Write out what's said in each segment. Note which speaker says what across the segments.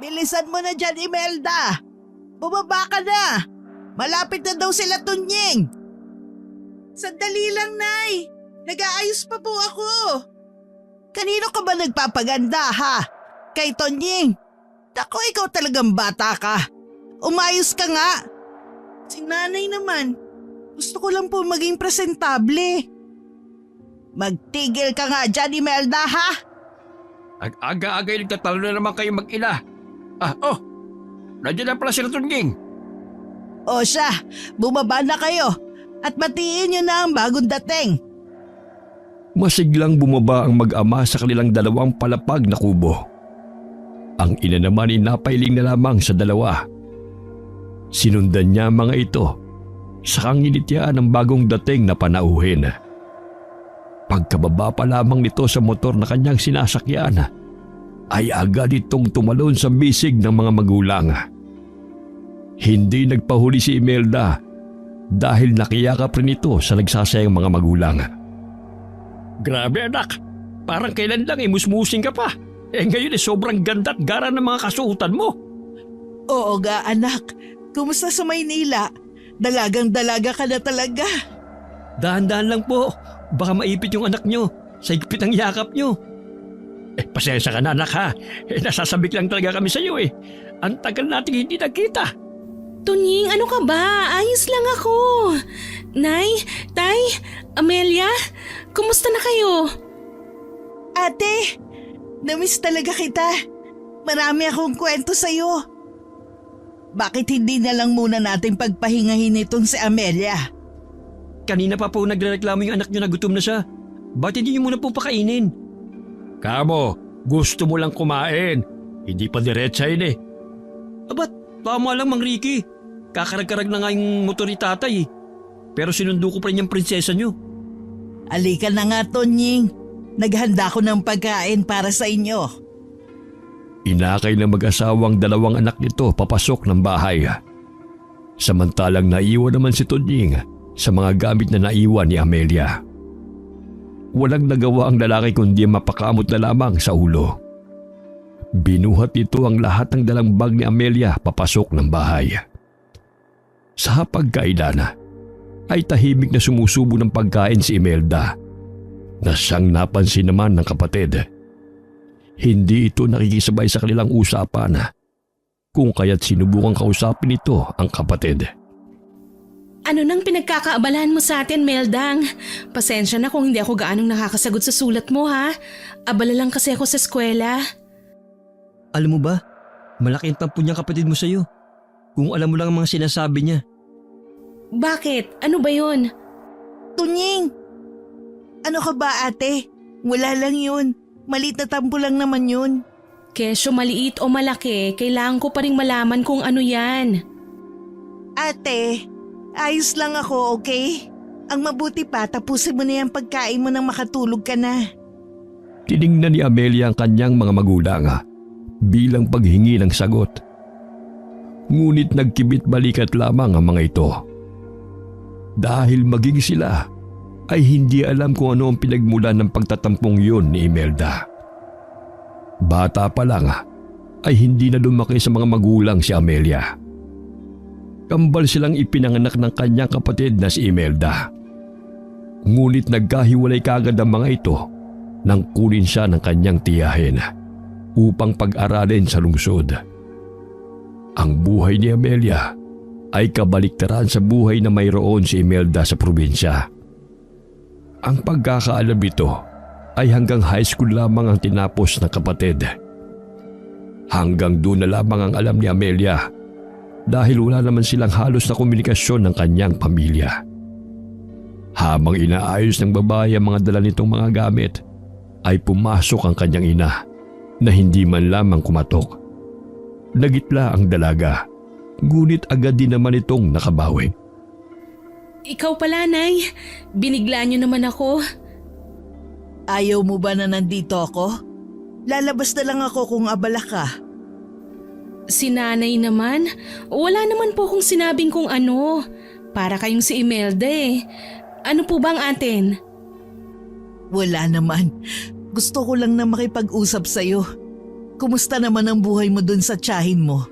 Speaker 1: Bilisan mo na dyan, Imelda! Bumaba ka na! Malapit na daw sila, Tunying! Sandali lang, Nay! Nag-aayos pa po ako! Kanino ka ba nagpapaganda, ha? Kay Tunying? Naku, ikaw talagang bata ka! Umayos ka nga! Si Nanay naman, gusto ko lang po maging presentable. Magtigil ka nga dyan, Imelda, ha?
Speaker 2: Aga-aga nagtatalo na naman kayo mag-ina. Nandiyan na pala sila Tunying.
Speaker 1: O siya, bumaba na kayo at batiin niyo na ang bagong dating.
Speaker 2: Masiglang bumaba ang mag-ama sa kanilang dalawang palapag na kubo. Ang ina naman ay napailing na lamang sa dalawa. Sinundan niya ang mga ito sa kanginityaan ng bagong dating na panauhin. Pagkababa pa lamang nito sa motor na kanyang sinasakyan, ay agad itong tumalon sa bisig ng mga magulang. Hindi nagpahuli si Imelda dahil nakiyakap rin ito sa nagsasayang mga magulang. Grabe anak, parang kailan lang musmusing ka pa. Ngayon sobrang ganda at gara ng mga kasuotan mo.
Speaker 1: Oo ga anak, kumusta sa Maynila? Dalagang-dalaga ka na talaga.
Speaker 2: Dahan-dahan lang po, baka maipit yung anak nyo sa higpit ng yakap nyo. Pasensya ka na anak ha, nasasabik lang talaga kami sa iyo eh. Ang tagal nating hindi nagkita.
Speaker 3: Tunying, ano ka ba? Ayos lang ako. Nay, Tay, Amelia, kumusta na kayo?
Speaker 1: Ate, namiss talaga kita. Marami akong kwento sa'yo. Bakit hindi na lang muna natin pagpahingahin itong si Amelia?
Speaker 2: Kanina pa po nagrereklamo yung anak nyo na gutom na siya. Ba't hindi nyo muna po pakainin? Kamo, gusto mo lang kumain. Hindi pa diretsahin eh. Abat, tama lang Mang Ricky. Kakarag-karag na nga yung motor ni tatay eh. Pero sinundo ko pa rin yung prinsesa nyo.
Speaker 1: Alika na nga, Tonying. Naghanda ko ng pagkain para sa inyo.
Speaker 2: Inakay ng mag-asawang dalawang anak nito papasok ng bahay. Samantalang naiwan naman si Tonying sa mga gamit na naiwan ni Amelia. Walang nagawa ang lalaki kundi mapakamot na lamang sa ulo. Binuhat nito ang lahat ng dalang bag ni Amelia papasok ng bahay. Sa pagkainan ay tahimik na sumusubo ng pagkain si Imelda na siyang napansin naman ng kapatid. Hindi ito nakikisabay sa kanilang usapan kung kaya't sinubukang kausapin ito ang kapatid.
Speaker 3: Ano nang pinagkakaabalahan mo sa atin, Meldang? Pasensya na kung hindi ako gaanong nakakasagot sa sulat mo, ha? Abala lang kasi ako sa eskwela.
Speaker 2: Alam mo ba, malaki ang tampo niyang kapatid mo sa'yo. Kung alam mo lang ang mga sinasabi niya.
Speaker 3: Bakit? Ano ba yun?
Speaker 1: Tunying! Ano ka ba, ate? Wala lang yun. Maliit na tampo lang naman yun.
Speaker 3: Kesyo maliit o malaki, kailangan ko pa rin malaman kung ano yan.
Speaker 1: Ate, ayos lang ako, okay? Ang mabuti pa, tapusin mo na yung pagkain mo nang makatulog ka na.
Speaker 2: Tiningnan ni Amelia ang kanyang mga magulang bilang paghingi ng sagot. Ngunit nagkibit balikat lamang ang mga ito. Dahil maging sila ay hindi alam kung ano ang pinagmulan ng pagtatampong yun ni Imelda. Bata pa lang ay hindi na lumaki sa mga magulang si Amelia. Kambal silang ipinanganak ng kanyang kapatid na si Imelda. Ngunit nagkahiwalay kagad ang mga ito nang kunin siya ng kanyang tiyahin upang pag-aralin sa lungsod. Ang buhay ni Amelia ay kabaliktaran sa buhay na mayroon si Imelda sa probinsya. Ang pagkakaalam ito ay hanggang high school lamang ang tinapos ng kapatid. Hanggang doon na lamang ang alam ni Amelia dahil wala naman silang halos na komunikasyon ng kanyang pamilya. Habang inaayos ng babae ang mga dala nitong mga gamit, ay pumasok ang kanyang ina na hindi man lamang kumatok. Nagitla ang dalaga, ngunit agad din naman itong nakabawi.
Speaker 3: Ikaw pala, Nay. Binigla niyo naman ako.
Speaker 1: Ayaw mo ba na nandito ako? Lalabas na lang ako kung abala ka.
Speaker 3: Si Nanay naman, wala naman po akong sinabing kung ano. Para kayong si Imelda eh. Ano po bang atin?
Speaker 1: Wala naman. Gusto ko lang na makipag-usap sa'yo. Kumusta naman ang buhay mo dun sa tiyahin mo?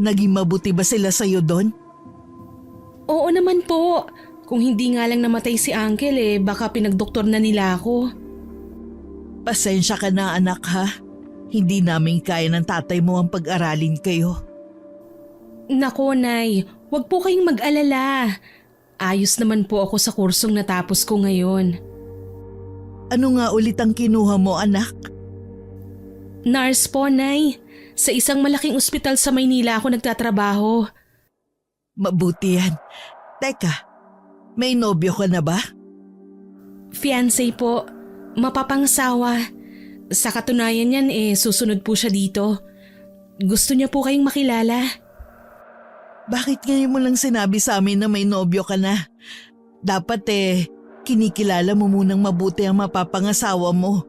Speaker 1: Naging mabuti ba sila sa'yo dun?
Speaker 3: Oo naman po. Kung hindi nga lang namatay si Uncle baka pinagdoktor na nila ako.
Speaker 1: Pasensya ka na anak ha. Hindi namin kaya ng tatay mo ang pag-aralin kayo.
Speaker 3: Nako, Nay. Huwag po kayong mag-alala. Ayos naman po ako sa kursong natapos ko ngayon.
Speaker 1: Ano nga ulit ang kinuha mo anak?
Speaker 3: Nurse po, Nay. Sa isang malaking ospital sa Maynila ako nagtatrabaho.
Speaker 1: Mabuti yan. Teka, may nobyo ka na ba?
Speaker 3: Fiancé po. Mapapangasawa. Sa katunayan yan susunod po siya dito. Gusto niya po kayong makilala.
Speaker 1: Bakit ngayon mo lang sinabi sa amin na may nobyo ka na? Dapat kinikilala mo munang mabuti ang mapapangasawa mo.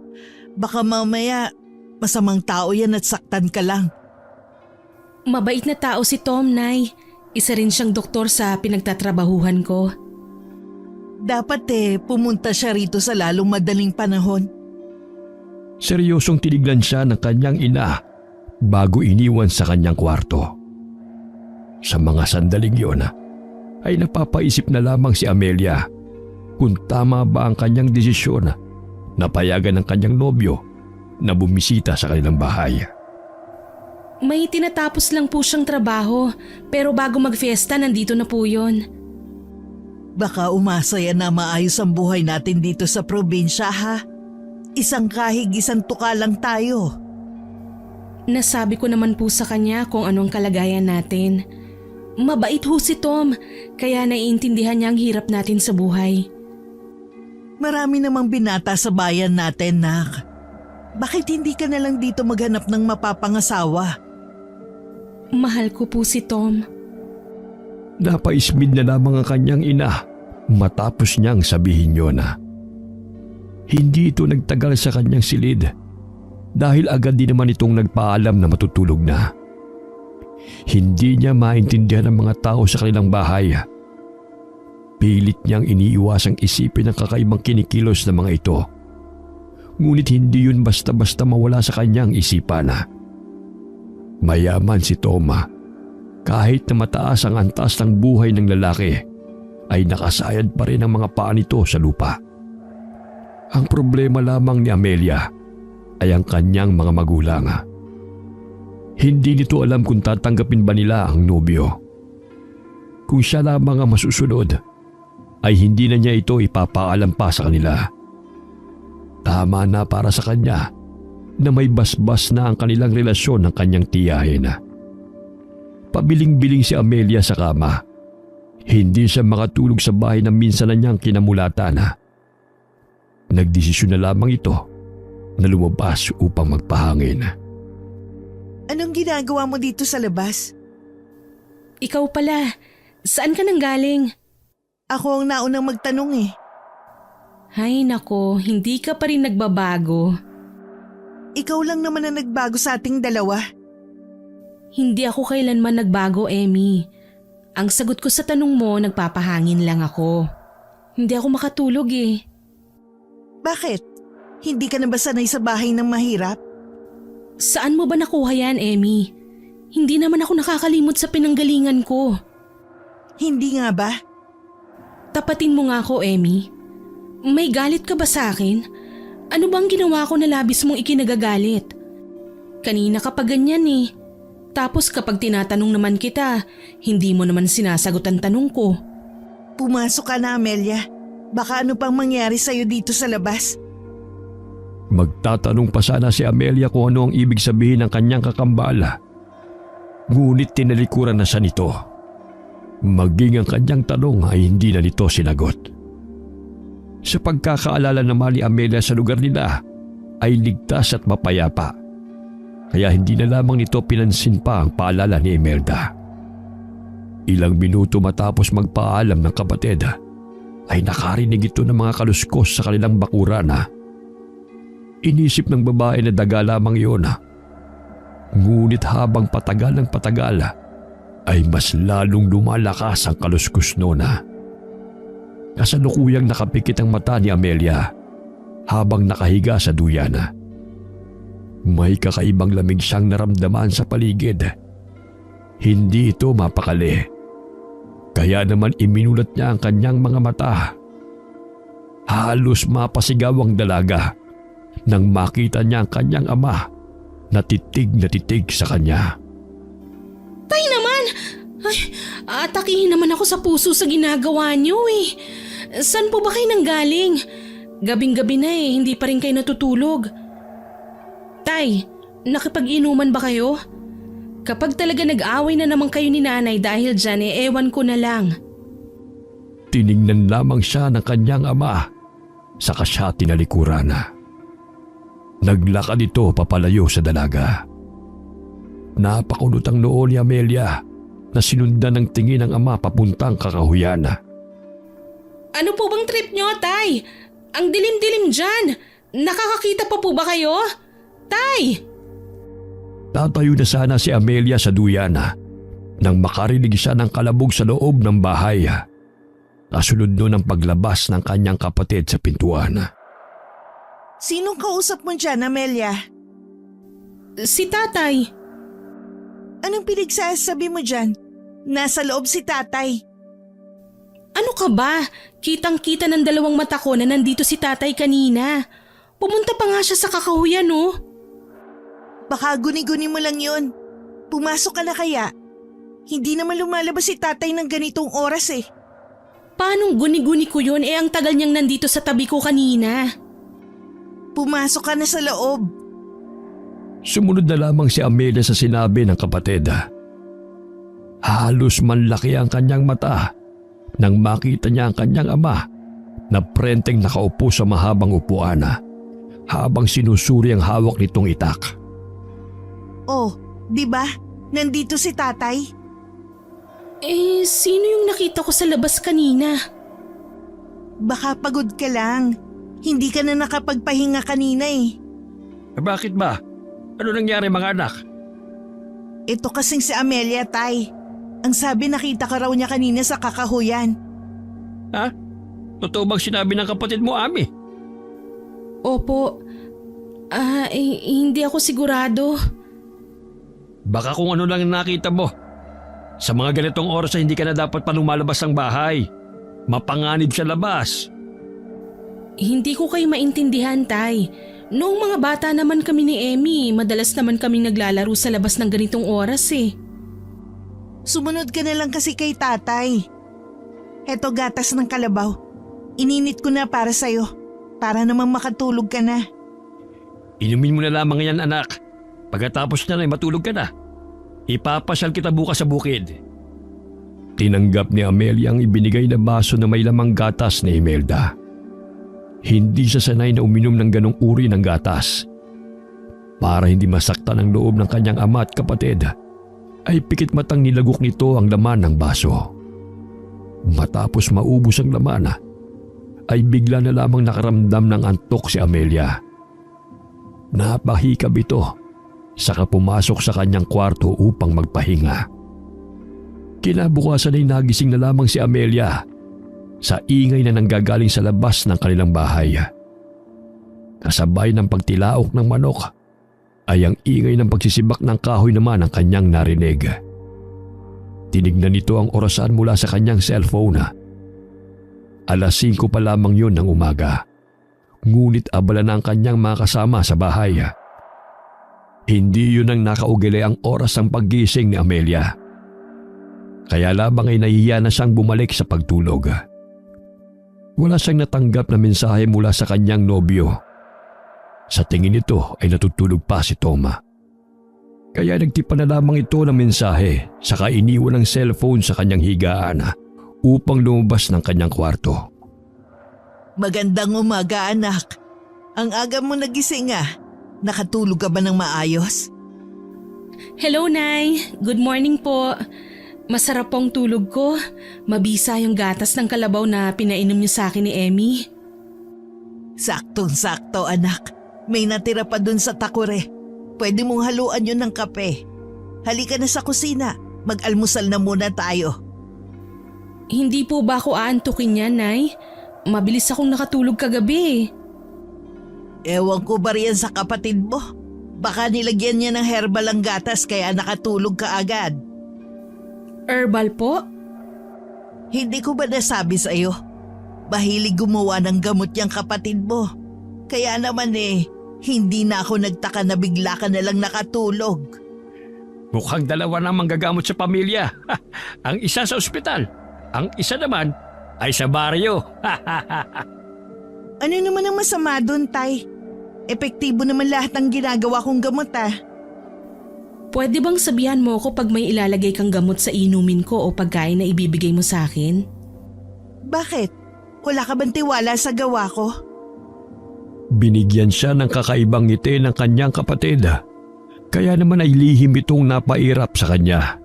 Speaker 1: Baka mamaya masamang tao yan at saktan ka lang.
Speaker 3: Mabait na tao si Tom, Nay. Isa rin siyang doktor sa pinagtatrabahuhan ko.
Speaker 1: Dapat pumunta siya rito sa lalong madaling panahon.
Speaker 2: Seryosong tinignan siya ng kanyang ina bago iniwan sa kanyang kwarto. Sa mga sandaling yun ay napapaisip na lamang si Amelia kung tama ba ang kanyang desisyon na payagan ng kanyang nobyo na bumisita sa kanilang bahay.
Speaker 3: May tinatapos lang po siyang trabaho pero bago mag-fiesta nandito na po yun.
Speaker 1: Baka umasaya na maayos ang buhay natin dito sa probinsya ha. Isang kahig, isang tuka lang tayo.
Speaker 3: Nasabi ko naman po sa kanya kung anong kalagayan natin. Mabait ho si Tom, kaya naiintindihan niya ang hirap natin sa buhay.
Speaker 1: Marami namang binata sa bayan natin, nak. Bakit hindi ka na lang dito maghanap ng mapapangasawa?
Speaker 3: Mahal ko po si Tom.
Speaker 2: Napaismid na lamang ang kanyang ina matapos niyang sabihin yun. Hindi ito nagtagal sa kanyang silid dahil agad din naman itong nagpaalam na matutulog na. Hindi niya maintindihan ang mga tao sa kanilang bahay. Pilit niyang iniiwasang isipin ang kakaibang kinikilos ng mga ito. Ngunit hindi yun basta-basta mawala sa kanyang isipan. Mayaman si Toma. Kahit na mataas ang antas ng buhay ng lalaki, ay nakasayad pa rin ang mga paa nito sa lupa. Ang problema lamang ni Amelia ay ang kanyang mga magulang. Hindi nito alam kung tatanggapin ba nila ang nobyo. Kung siya lamang ang masusunod, ay hindi na niya ito ipapaalam pa sa kanila. Tama na para sa kanya na may basbas na ang kanilang relasyon ng kanyang tiyahin. Pabiling-biling si Amelia sa kama. Hindi siya makatulog sa bahay na minsan na niyang kinamulatan. Nagdesisyon na lamang ito na lumabas upang magpahangin.
Speaker 1: Anong ginagawa mo dito sa labas?
Speaker 3: Ikaw pala, saan ka nang galing?
Speaker 1: Ako ang naunang magtanong
Speaker 3: Hay nako, hindi ka pa rin nagbabago.
Speaker 1: Ikaw lang naman ang nagbago sa ating dalawa.
Speaker 3: Hindi ako kailanman nagbago, Emmy. Ang sagot ko sa tanong mo, nagpapahangin lang ako. Hindi ako makatulog
Speaker 1: Bakit? Hindi ka na ba sanay sa bahay ng mahirap?
Speaker 3: Saan mo ba nakuha yan, Emmy? Hindi naman ako nakakalimot sa pinanggalingan ko.
Speaker 1: Hindi nga ba?
Speaker 3: Tapatin mo nga ako, Emmy. May galit ka ba sa akin? Ano bang ginawa ko na labis mong ikinagagalit? Kanina ka pa ganyan Tapos kapag tinatanong naman kita, hindi mo naman sinasagot ang tanong ko.
Speaker 1: Pumasok ka na, Amelia. Baka ano pang mangyari sa'yo dito sa labas.
Speaker 2: Magtatanong pa sana si Amelia kung ano ang ibig sabihin ng kanyang kakambala. Ngunit tinalikuran na siya nito. Maging ang kanyang tanong ay hindi na nito sinagot. Sa pagkakaalala naman ni Amelia sa lugar nila ay ligtas at mapayapa. Kaya hindi na lamang nito pinansin pa ang paalala ni Imelda. Ilang minuto matapos magpaalam ng kapatid ay nakarinig ito ng mga kaluskos sa kanilang bakuran. Inisip ng babae na daga lamang yun. Ngunit habang patagal ng patagal ay mas lalong lumalakas ang kaluskos noon. Kasalukuyang nakapikit ang mata ni Amelia habang nakahiga sa duyan. May kakaibang lamig siyang naramdaman sa paligid. Hindi ito mapakali. Kaya naman iminulat niya ang kanyang mga mata. Halos mapasigaw ang dalaga nang makita niya ang kanyang ama na titig sa kanya.
Speaker 3: Tay naman! Ay, atakihin naman ako sa puso sa ginagawa niyo eh. Saan po ba kayo nanggaling? Gabing-gabi na eh, hindi pa rin kayo natutulog. Tay, nakipag-inuman ba kayo? Kapag talaga nag-away na naman kayo ni nanay dahil dyan ewan ko na lang.
Speaker 2: Tiningnan lamang siya ng kanyang ama, saka siya tinalikuran. Naglakad ito papalayo sa dalaga. Napakunot ang noo ni Amelia na sinundan ng tingin ng ama papuntang kakahuyan.
Speaker 3: Ano po bang trip nyo, Tay? Ang dilim-dilim dyan. Nakakakita pa po ba kayo? Tay!
Speaker 2: Tatayo na sana si Amelia sa duyan nang makarinig siya ng kalabog sa loob ng bahay. Kasunod nun ang paglabas ng kanyang kapatid sa pintuan.
Speaker 1: Sinong kausap mo dyan, Amelia?
Speaker 3: Si Tatay.
Speaker 1: Anong pinagsasabi mo dyan? Nasa loob si tatay.
Speaker 3: Ano ka ba? Kitang-kita ng dalawang mata ko na nandito si Tatay kanina. Pumunta pa nga siya sa kakahuyan, oh.
Speaker 1: Baka guni-guni mo lang yun. Pumasok ka na kaya? Hindi naman lumalabas si tatay ng ganitong oras eh.
Speaker 3: Paanong guni-guni ko yun ang tagal niyang nandito sa tabi ko kanina?
Speaker 1: Pumasok ka na sa loob.
Speaker 2: Sumunod na lamang si Amelia sa sinabi ng kapatid. Halos manlaki ang kanyang mata nang makita niya ang kanyang ama na prenteng nakaupo sa mahabang upuan habang sinusuri ang hawak nitong itak.
Speaker 1: Oh, di ba? Nandito si tatay.
Speaker 3: Sino yung nakita ko sa labas kanina?
Speaker 1: Baka pagod ka lang. Hindi ka na nakapagpahinga kanina eh.
Speaker 2: Bakit ba? Ano nangyari mga anak?
Speaker 1: Ito kasing si Amelia, tay. Ang sabi nakita ka raw niya kanina sa kakahuyan.
Speaker 2: Ha? Totoo bang sinabi ng kapatid mo, Ami?
Speaker 3: Opo. Hindi ako sigurado.
Speaker 2: Baka kung ano lang nakita mo. Sa mga ganitong oras ay hindi ka na dapat pa lumalabas ng bahay. Mapanganib sa labas.
Speaker 3: Hindi ko kayo maintindihan, Tay. Noong mga bata naman kami ni Emmy, madalas naman kaming naglalaro sa labas ng ganitong oras eh.
Speaker 1: Sumunod ka na lang kasi kay tatay. Heto gatas ng kalabaw. Ininit ko na para sa'yo. Para naman makatulog ka na.
Speaker 2: Inumin mo na lamang yan, anak. Pagkatapos na ay matulog ka na. Ipapasyal kita bukas sa bukid. Tinanggap ni Amelia ang ibinigay na baso na may lamang gatas ni Imelda. Hindi siya sanay na uminom ng ganong uri ng gatas. Para hindi masaktan ang loob ng kanyang ama at kapatid, ay pikit matang nilagok nito ang laman ng baso. Matapos maubos ang laman, ay bigla na lamang nakaramdam ng antok si Amelia. Napahikab ito, saka pumasok sa kanyang kwarto upang magpahinga. Kinabukasan ay nagising na lamang si Amelia sa ingay na nanggagaling sa labas ng kanilang bahay. Kasabay ng pagtilaok ng manok ay ang ingay ng pagsisibak ng kahoy naman ang kanyang narinig. Tinignan nito ang orasan mula sa kanyang cellphone. 5:00 pa lamang yun ng umaga. Ngunit abala na ang kanyang mga kasama sa bahay. Hindi yun ang nakaugili ang oras ng paggising ni Amelia. Kaya labang ay nahihiya na siyang bumalik sa pagtulog. Wala siyang natanggap na mensahe mula sa kanyang nobyo. Sa tingin nito ay natutulog pa si Toma. Kaya nagtipa na lamang ito ng mensahe saka iniwan ang cellphone sa kanyang higaan upang lumabas ng kanyang kwarto.
Speaker 1: Magandang umaga, anak. Ang aga mo nagising ah. Nakatulog ka ba ng maayos?
Speaker 3: Hello, Nay. Good morning po. Masarap pong tulog ko. Mabisa yung gatas ng kalabaw na pinainom niyo sa akin ni Emmy.
Speaker 1: Saktong-sakto, anak. May natira pa dun sa takure. Pwede mong haluan yun ng kape. Halika na sa kusina. Mag-almusal na muna tayo.
Speaker 3: Hindi po ba ako aantukin yan, Nay? Mabilis akong nakatulog kagabi.
Speaker 1: Ewan ko ba riyan sa kapatid mo? Baka nilagyan niya ng herbal ang gatas kaya nakatulog ka agad.
Speaker 3: Herbal po?
Speaker 1: Hindi ko ba nasabi sa'yo? Mahilig gumawa ng gamot yung kapatid mo. Kaya naman hindi na ako nagtaka na bigla ka na lang nakatulog.
Speaker 2: Mukhang dalawa na manggagamot sa pamilya. Ang isa sa ospital, ang isa naman ay sa baryo.
Speaker 1: Ano naman ang masama doon, Tay? Epektibo naman lahat ng ginagawa kong gamot
Speaker 3: Pwede bang sabihan mo ko pag may ilalagay kang gamot sa inumin ko o pagkain na ibibigay mo sa akin?
Speaker 1: Bakit? Wala ka bang tiwala sa gawa ko?
Speaker 2: Binigyan siya ng kakaibang ngiti ng kanyang kapatid. Kaya naman ay lihim itong napairap sa kanya.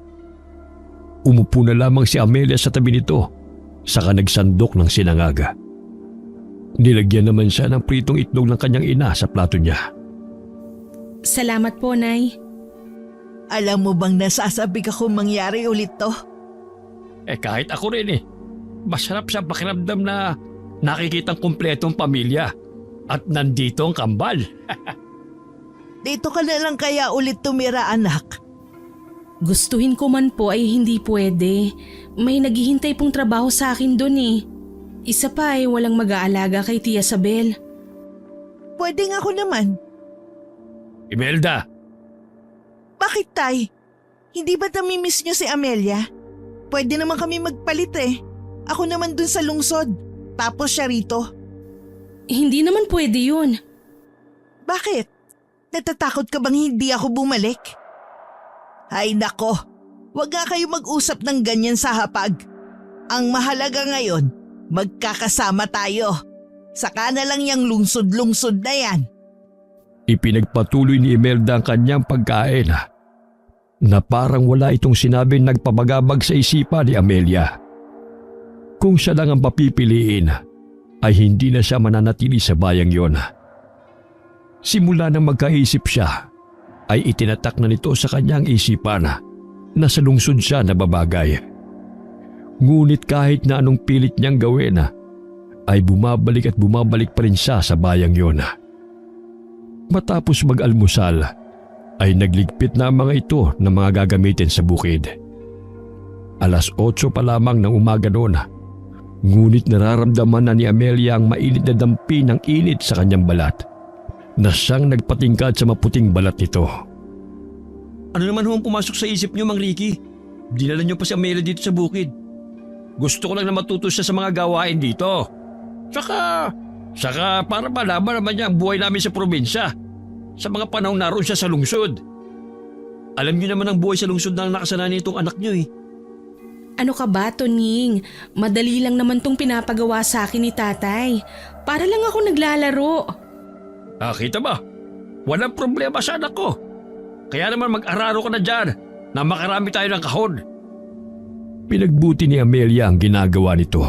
Speaker 2: Umupo na lamang si Amelia sa tabi nito, saka nagsandok ng sinangaga. Nilagyan naman siya ng pritong itlog ng kanyang ina sa plato niya.
Speaker 3: Salamat po, Nay.
Speaker 1: Alam mo bang nasasabi ka kung mangyari ulit to?
Speaker 2: Kahit ako rin Masarap sa pakiramdam na nakikitang kumpletong pamilya at nandito ang kambal.
Speaker 1: Dito ka na lang kaya ulit tumira, anak.
Speaker 3: Gustuhin ko man po ay hindi pwede. May naghihintay pong trabaho sa akin doon Isa pa ay walang mag-aalaga kay Tia Sabel.
Speaker 1: Pwede nga ako naman.
Speaker 2: Imelda!
Speaker 1: Bakit, Tay? Hindi ba namimiss niyo si Amelia? Pwede naman kami magpalit Ako naman dun sa lungsod. Tapos siya rito.
Speaker 3: Hindi naman pwede yun.
Speaker 1: Bakit? Natatakot ka bang hindi ako bumalik? Ay nako, wag nga kayo mag-usap ng ganyan sa hapag. Ang mahalaga ngayon, magkakasama tayo. Saka na lang yung lungsod-lungsod na yan.
Speaker 2: Ipinagpatuloy ni Imelda ang kanyang pagkain na parang wala itong sinabing nagpabagabag sa isipan ni Amelia. Kung siya lang ang papipiliin, ay hindi na siya mananatili sa bayang yon. Simula nang magkaisip siya, ay itinatak na nito sa kanyang isipan na sa lungsod siya nababagay. Ngunit kahit na anong pilit niyang gawin, ay bumabalik at bumabalik pa rin siya sa bayang yon. Matapos mag-almusal, ay nagligpit na ang mga ito ng mga gagamitin sa bukid. 8:00 pa lamang ng umaga noon, ngunit nararamdaman na ni Amelia ang mainit na dampi ng init sa kanyang balat, na siyang nagpatingkad sa maputing balat nito.
Speaker 4: Ano naman ho ang pumasok sa isip niyo, Mang Ricky? Dinala niyo pa si Amelia dito sa bukid.
Speaker 2: Gusto ko lang na matuto siya sa mga gawain dito. Saka para malaman naman niya ang buhay namin sa probinsya sa mga panahon naroon siya sa lungsod.
Speaker 4: Alam niyo naman ang buhay sa lungsod na nakasanay nitong anak niyo
Speaker 3: Ano ka ba, Toning? Madali lang naman tong pinapagawa sa akin ni Tatay. Para lang ako naglalaro.
Speaker 2: Kita ba? Walang problema sa anak ko. Kaya naman mag-araro ka na dyan na makarami tayo ng kahon. Pinagbuti ni Amelia ang ginagawa nito.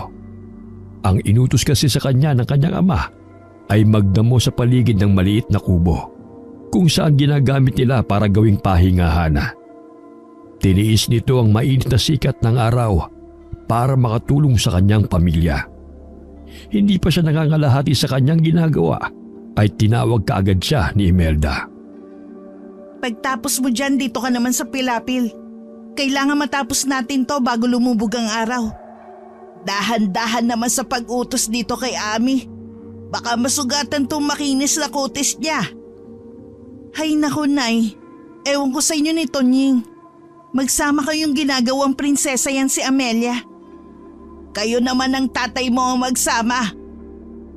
Speaker 2: Ang inutos kasi sa kanya ng kanyang ama ay magdamo sa paligid ng maliit na kubo kung saan ginagamit nila para gawing pahingahan. Tiniis nito ang mainit na sikat ng araw para makatulong sa kanyang pamilya. Hindi pa siya nangangalahati sa kanyang ginagawa ay tinawag kaagad siya ni Imelda.
Speaker 1: Pagtapos mo dyan, dito ka naman sa Pilapil. Kailangan matapos natin to bago lumubog ang araw. Dahan-dahan naman sa pag-utos dito kay Ami. Baka masugatan tong makinis na kutis niya. Hay naku, Nay. Ewan ko sa inyo ni Tonying. Magsama kayong ginagawang prinsesa yan si Amelia. Kayo naman ang tatay mo ang magsama.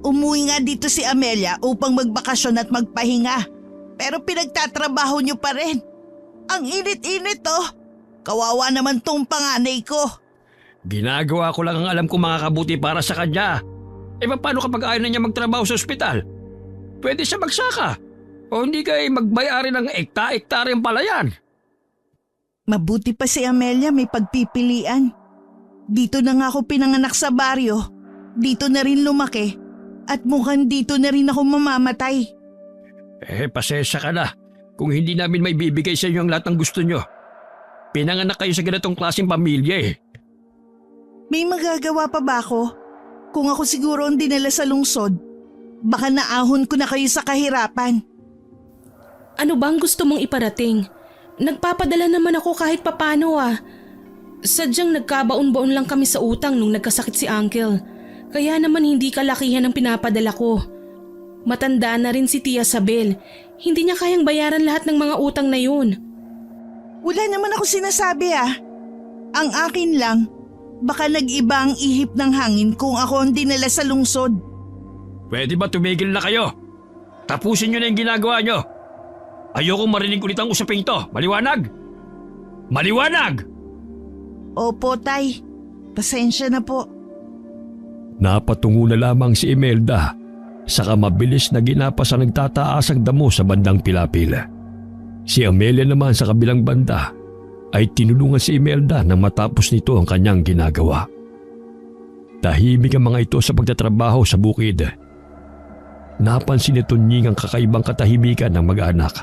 Speaker 1: Umuwi nga dito si Amelia upang magbakasyon at magpahinga. Pero pinagtatrabaho niyo pa rin. Ang init-init Kawawa naman tong panganay ko.
Speaker 2: Ginagawa ko lang ang alam ko makakabuti para sa kanya. Paano kapag ayaw na niya magtrabaho sa ospital? Pwede siya magsaka. O hindi kay magbayari ng ekta-ektaryang palayan.
Speaker 1: Mabuti pa si Amelia may pagpipilian. Dito na nga ako pinanganak sa baryo. Dito na rin lumaki. At mukhang dito na rin ako mamamatay.
Speaker 2: Pasensya ka na kung hindi namin may bibigay sa inyo ang lahat ng gusto nyo. Pinanganak kayo sa ganitong klaseng pamilya
Speaker 1: May magagawa pa ba ako? Kung ako siguro ang dinala sa lungsod, baka naahon ko na kayo sa kahirapan.
Speaker 3: Ano bang gusto mong iparating? Nagpapadala naman ako kahit papano ah. Sadyang nagkabaon-baon lang kami sa utang nung nagkasakit si Uncle. Kaya naman hindi kalakihan ang pinapadala ko. Matanda na rin si Tia Sabel. Hindi niya kayang bayaran lahat ng mga utang na yun.
Speaker 1: Wala naman ako sinasabi ah. Ang akin lang, baka nag-iba ang ihip ng hangin kung ako ang dinala sa lungsod.
Speaker 4: Pwede ba tumigil na kayo? Tapusin nyo na yung ginagawa nyo. Ayokong marinig ulit ang usaping to. Maliwanag? Maliwanag!
Speaker 1: Opo, Tay. Pasensya na po.
Speaker 2: Napatungo na lamang si Imelda saka mabilis na ginapas ang nagtataas ang damo sa bandang Pilapil. Si Amelia naman sa kabilang banda ay tinulungan si Imelda nang matapos nito ang kanyang ginagawa. Tahimik ang mga ito sa pagtatrabaho sa bukid. Napansin ni Tunying ang kakaibang katahimikan ng mag-anak.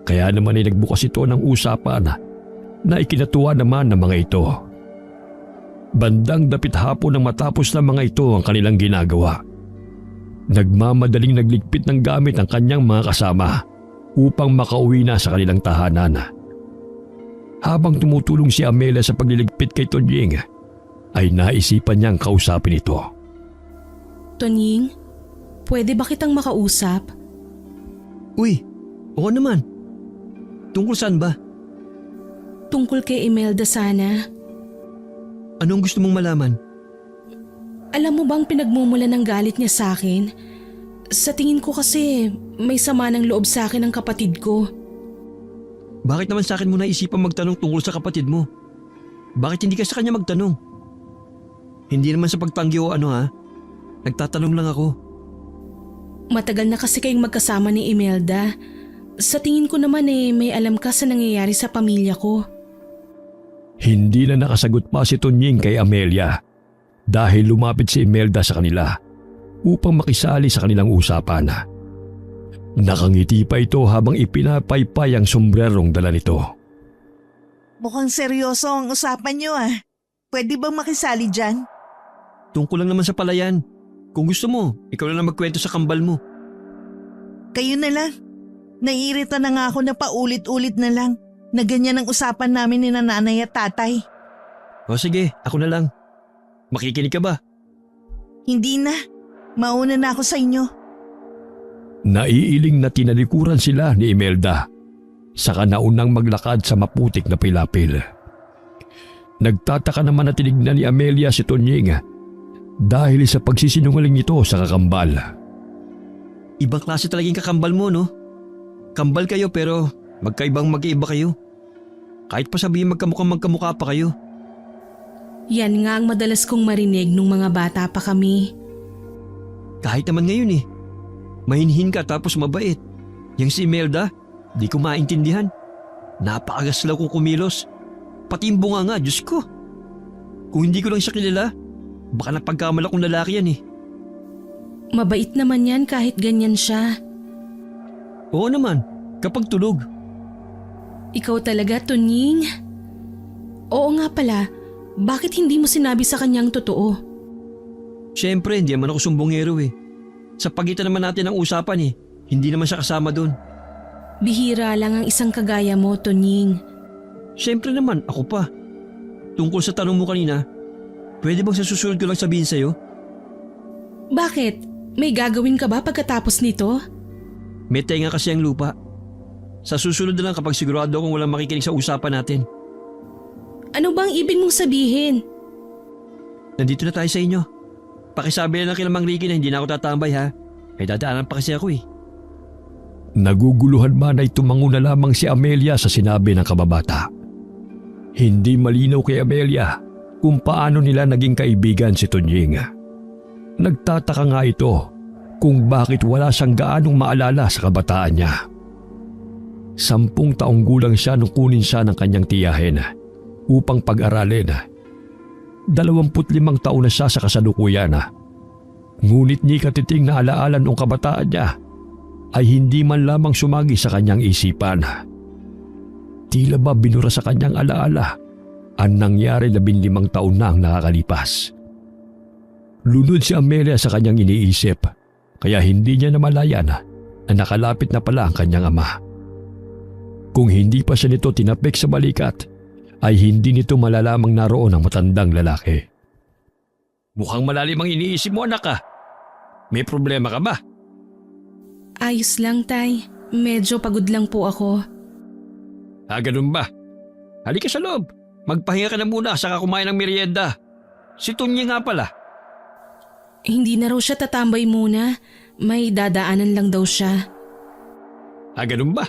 Speaker 2: Kaya naman ay nagbukas ito ng usapan na ikinatuwa naman ng mga ito. Bandang dapit hapon nang matapos ng mga ito ang kanilang ginagawa. Nagmamadaling nagligpit ng gamit ang kanyang mga kasama upang makauwi na sa kanilang tahanan. Habang tumutulong si Amelia sa pagliligpit kay Tunying, ay naisipan niyang kausapin ito.
Speaker 3: Tunying, pwede ba kitang makausap?
Speaker 4: Uy, oo naman. Tungkol saan ba?
Speaker 3: Tungkol kay Imelda sana.
Speaker 4: Anong gusto mong malaman?
Speaker 3: Alam mo bang pinagmumula ng galit niya sa akin? Sa tingin ko kasi may sama ng loob sa akin ng kapatid ko.
Speaker 4: Bakit naman sa akin mo naisipan magtanong tungkol sa kapatid mo? Bakit hindi ka sa kanya magtanong? Hindi naman sa pagtanggi o ano ha? Nagtatanong lang ako.
Speaker 3: Matagal na kasi kayong magkasama ni Imelda. Sa tingin ko naman may alam ka sa nangyayari sa pamilya ko.
Speaker 2: Hindi na nakasagot pa si Tunying kay Amelia dahil lumapit si Imelda sa kanila upang makisali sa kanilang usapan. Nakangiti pa ito habang ipinapaypay ang sombrerong dala nito.
Speaker 1: Mukhang seryoso ang usapan niyo ah. Pwede bang makisali dyan?
Speaker 4: Tungkol lang naman sa palayan. Kung gusto mo, ikaw na lang magkwento sa kambal mo.
Speaker 1: Kayo na lang. Naiirita na nga ako na paulit-ulit na lang na ganyan ang usapan namin ni nanay at tatay.
Speaker 4: O sige, ako na lang. Makikinig ka ba?
Speaker 1: Hindi na. Mauna na ako sa inyo.
Speaker 2: Naiiling na tinalikuran sila ni Imelda saka naunang maglakad sa maputik na pilapil. Nagtataka naman na tinignan ni Amelia si Tunying dahil sa pagsisinungaling nito sa kakambal.
Speaker 4: Ibang klase talagang kakambal mo, no? Kambal kayo pero magkaibang mag-iiba kayo. Kahit pa sabihin magkamukha pa kayo.
Speaker 3: Yan nga ang madalas kong marinig nung mga bata pa kami.
Speaker 4: Kahit naman ngayon eh. Mahinhin ka tapos mabait. Yang si Imelda, di ko maintindihan. Napakagaslaw kong kumilos. Pati yung bunga nga, Diyos ko. Kung hindi ko lang siya kilala, baka napagkamala kong lalaki yan eh.
Speaker 3: Mabait naman yan kahit ganyan siya.
Speaker 4: Oo naman, kapag tulog.
Speaker 3: Ikaw talaga, Tunying. Oo nga pala, bakit hindi mo sinabi sa kanyang totoo?
Speaker 4: Siyempre, hindi naman ako sumbongero eh. Sa pagitan naman natin ang usapan eh. Hindi naman siya kasama doon.
Speaker 3: Bihira lang ang isang kagaya mo, Tunying.
Speaker 4: Siyempre naman, ako pa. Tungkol sa tanong mo kanina, pwede bang sa susunod ko lang sabihin sa'yo?
Speaker 3: Bakit? May gagawin ka ba pagkatapos nito?
Speaker 4: May tenga kasi ang lupa. Sa susunod na lang kapag sigurado akong walang makikinig sa usapan natin.
Speaker 3: Ano bang ibig mong sabihin?
Speaker 4: Nandito na tayo sa inyo. Pakisabi na lang kay Mang Ricky na hindi na ako tatambay ha. May dadaanan pa kasi ako eh.
Speaker 2: Naguguluhan man ay tumango na lamang si Amelia sa sinabi ng kababata. Hindi malinaw kay Amelia kung paano nila naging kaibigan si Tunying. Nagtataka nga ito kung bakit wala siyang gaanong maalala sa kabataan niya. 10 taong gulang siya nung kunin siya ng kanyang tiyahin upang pag-aralin. 25 taon na siya sa kasalukuyan. Ngunit ni katiting na alaala noong kabataan niya ay hindi man lamang sumagi sa kanyang isipan. Tila ba binura sa kanyang alaala ang nangyari 15 taon na ang nakakalipas. Lunod si Amelia sa kanyang iniisip kaya hindi niya namalayan na nakalapit na pala ang kanyang ama. Kung hindi pa siya nito tinapik sa balikat, ay hindi nito malalamang naroon ang matandang lalaki.
Speaker 4: Mukhang malalim ang iniisip mo, anak, ah. May problema ka ba?
Speaker 3: Ayos lang, Tay. Medyo pagod lang po ako.
Speaker 4: Ganun ba? Halika sa loob. Magpahinga ka na muna saka kumain ng merienda. Si Tunyi nga pala.
Speaker 3: Hindi na raw siya tatambay muna. May dadaanan lang daw siya.
Speaker 4: Ganun ba?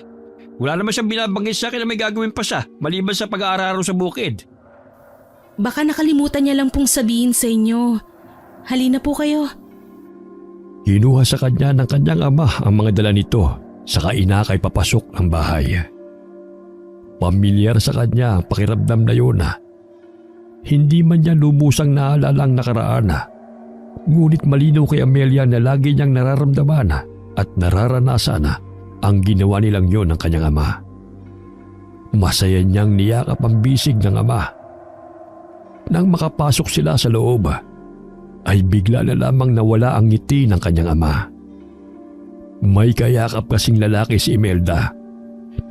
Speaker 4: Wala naman siyang binabanggit sa akin na may gagawin pa siya maliban sa pag-aararo sa bukid.
Speaker 3: Baka nakalimutan niya lang pong sabihin sa inyo. Halina po kayo.
Speaker 2: Hinuha sa kanya ng kanyang ama ang mga dala nito saka inakay papasok ng bahay. Pamilyar sa kanya ang pakiramdam na yun. Hindi man niya lubusang naalala ang nakaraan. Ngunit malinaw kay Amelia na lagi niyang nararamdaman at nararanasan ang ginawa nilang yon ng kanyang ama. Masaya niyang niyakap ang bisig ng ama. Nang makapasok sila sa loob, ay bigla na lamang nawala ang ngiti ng kanyang ama. May kayakap kasing lalaki si Imelda